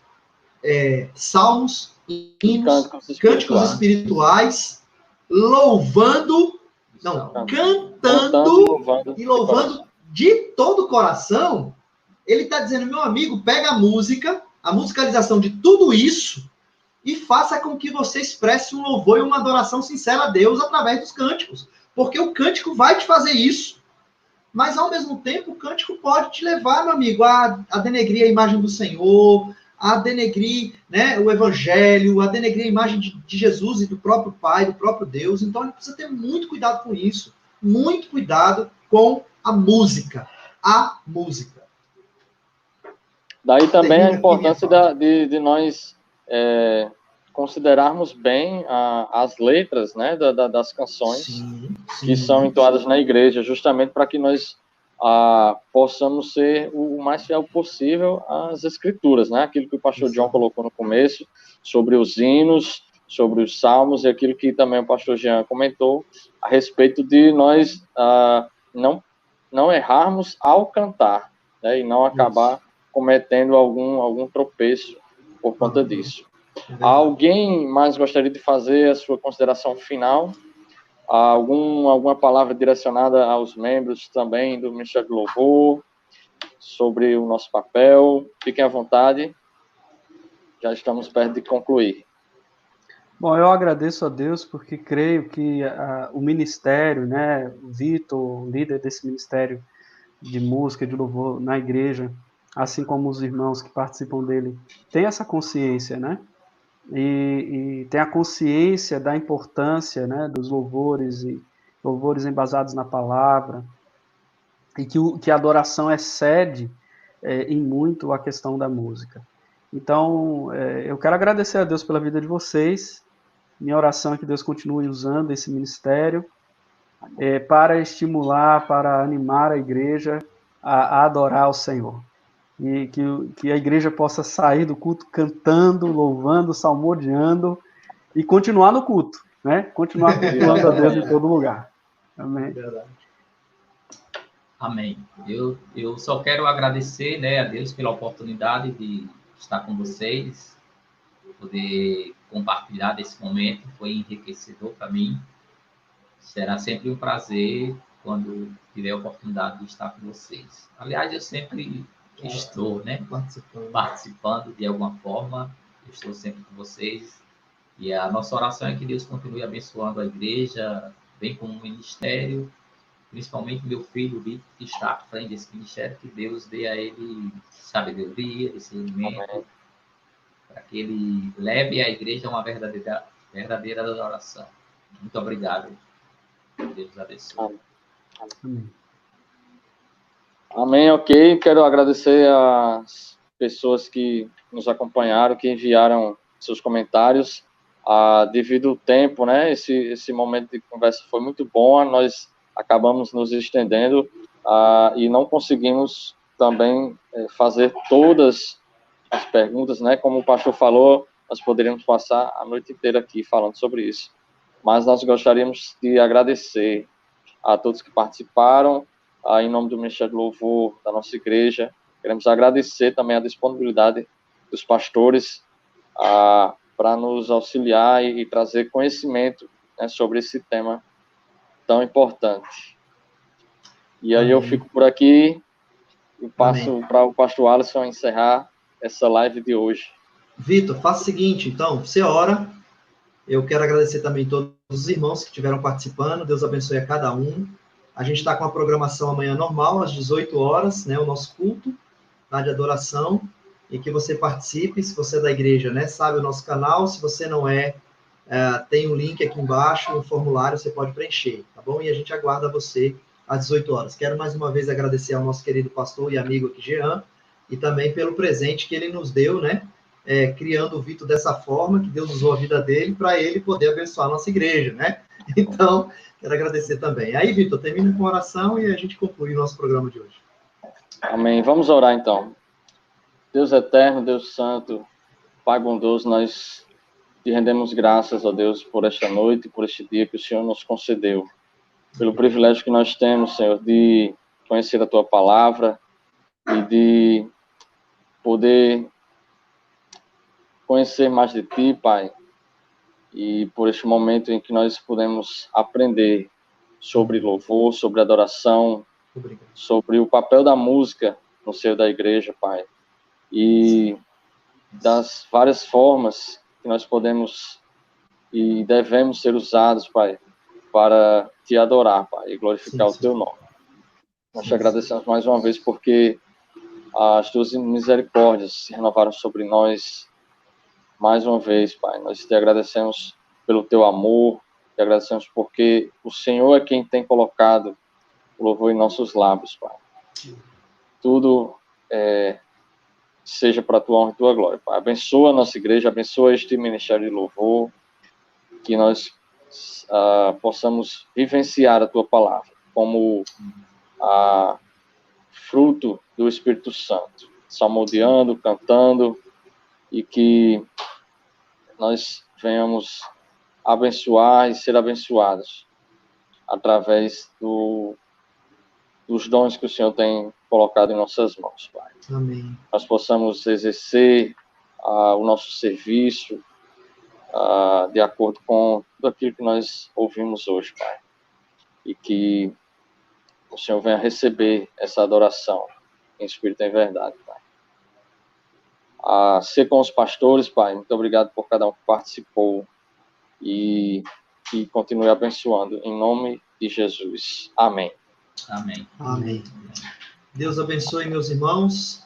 salmos, hinos, cânticos espirituais, cantando e louvando de todo o coração. Ele está dizendo, meu amigo, pega a música, a musicalização de tudo isso e faça com que você expresse um louvor e uma adoração sincera a Deus através dos cânticos. Porque o cântico vai te fazer isso. Mas, ao mesmo tempo, o cântico pode te levar, meu amigo, a denegrir a imagem do Senhor, a denegrir, né, o Evangelho, a denegrir a imagem de Jesus e do próprio Pai, do próprio Deus. Então, a gente precisa ter muito cuidado com isso. Muito cuidado com a música. A música. Daí também a importância de nós considerarmos bem as letras, né, das canções que são entoadas na igreja, justamente para que nós possamos ser o mais fiel possível às escrituras, né? Aquilo que o pastor John colocou no começo, sobre os hinos, sobre os salmos, e aquilo que também o pastor Jean comentou, a respeito de nós não errarmos ao cantar, né? E não acabar cometendo algum tropeço por conta disso. Alguém mais gostaria de fazer a sua consideração final? Alguma palavra direcionada aos membros também do Ministério do Louvor, sobre o nosso papel? Fiquem à vontade, já estamos perto de concluir. Bom, eu agradeço a Deus porque creio que o ministério, né, o Vitor, líder desse ministério de música, de louvor na igreja, assim como os irmãos que participam dele, tem essa consciência, né? E tem a consciência da importância, né, dos louvores e louvores embasados na palavra, e que a adoração excede em muito a questão da música. Então, eu quero agradecer a Deus pela vida de vocês. Minha oração é que Deus continue usando esse ministério para estimular, para animar a igreja a adorar o Senhor. E que a igreja possa sair do culto cantando, louvando, salmodiando e continuar no culto, né? Continuar cultuando a Deus em todo lugar. Amém. Amém. Eu só quero agradecer, né, a Deus pela oportunidade de estar com vocês, poder compartilhar desse momento, foi enriquecedor para mim. Será sempre um prazer quando tiver a oportunidade de estar com vocês. Aliás, eu sempre estou, né, participando de alguma forma, eu estou sempre com vocês, e a nossa oração é que Deus continue abençoando a igreja, bem como o ministério, principalmente meu filho Vitor, que está à frente desse ministério, que Deus dê a ele sabedoria, discernimento, para que ele leve a igreja a uma verdadeira adoração. Muito obrigado. Deus abençoe. Amém, ok. Quero agradecer às pessoas que nos acompanharam, que enviaram seus comentários. Devido ao tempo, né, esse momento de conversa foi muito bom, nós acabamos nos estendendo e não conseguimos também fazer todas as perguntas, né, como o pastor falou, nós poderíamos passar a noite inteira aqui falando sobre isso, mas nós gostaríamos de agradecer a todos que participaram, em nome do Ministério do Louvor da nossa igreja, queremos agradecer também a disponibilidade dos pastores para nos auxiliar e trazer conhecimento, né, sobre esse tema tão importante. E aí eu fico por aqui e passo para o pastor Alisson encerrar essa live de hoje. Vitor, faça o seguinte, então, você ora. Eu quero agradecer também todos os irmãos que estiveram participando. Deus abençoe a cada um. A gente está com a programação amanhã normal, às 18 horas, né, o nosso culto, tá, de adoração, e que você participe. Se você é da igreja, né, sabe o nosso canal. Se você não tem um link aqui embaixo, um formulário, você pode preencher, tá bom? E a gente aguarda você às 18 horas. Quero mais uma vez agradecer ao nosso querido pastor e amigo aqui, Jean, e também pelo presente que ele nos deu, né, criando o Vitor dessa forma, que Deus usou a vida dele para ele poder abençoar a nossa igreja, né? Então, quero agradecer também. Aí, Vitor, termina com oração e a gente conclui o nosso programa de hoje. Amém. Vamos orar, então. Deus eterno, Deus santo, Pai bondoso, nós te rendemos graças, ó Deus, por esta noite, por este dia que o Senhor nos concedeu, pelo privilégio que nós temos, Senhor, de conhecer a Tua palavra e de poder conhecer mais de Ti, Pai, e por este momento em que nós podemos aprender sobre louvor, sobre adoração, sobre o papel da música no seio da igreja, Pai, e das várias formas que nós podemos e devemos ser usados, Pai, para Te adorar, Pai, e glorificar o Teu nome. Nós te agradecemos mais uma vez porque as tuas misericórdias se renovaram sobre nós mais uma vez, Pai. Nós te agradecemos pelo teu amor, te agradecemos porque o Senhor é quem tem colocado o louvor em nossos lábios, Pai. Tudo seja para a tua honra e tua glória, Pai. Abençoa a nossa igreja, abençoa este ministério de louvor, que nós possamos vivenciar a tua palavra como fruto do Espírito Santo, salmodiando, cantando, e que nós venhamos abençoar e ser abençoados através dos dons que o Senhor tem colocado em nossas mãos, Pai. Amém. Nós possamos exercer o nosso serviço de acordo com tudo aquilo que nós ouvimos hoje, Pai. E que o Senhor venha receber essa adoração em espírito e em verdade, Pai. Ser com os pastores, Pai. Muito obrigado por cada um que participou e que continue abençoando. Em nome de Jesus. Amém. Amém. Amém. Deus abençoe meus irmãos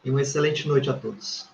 e uma excelente noite a todos.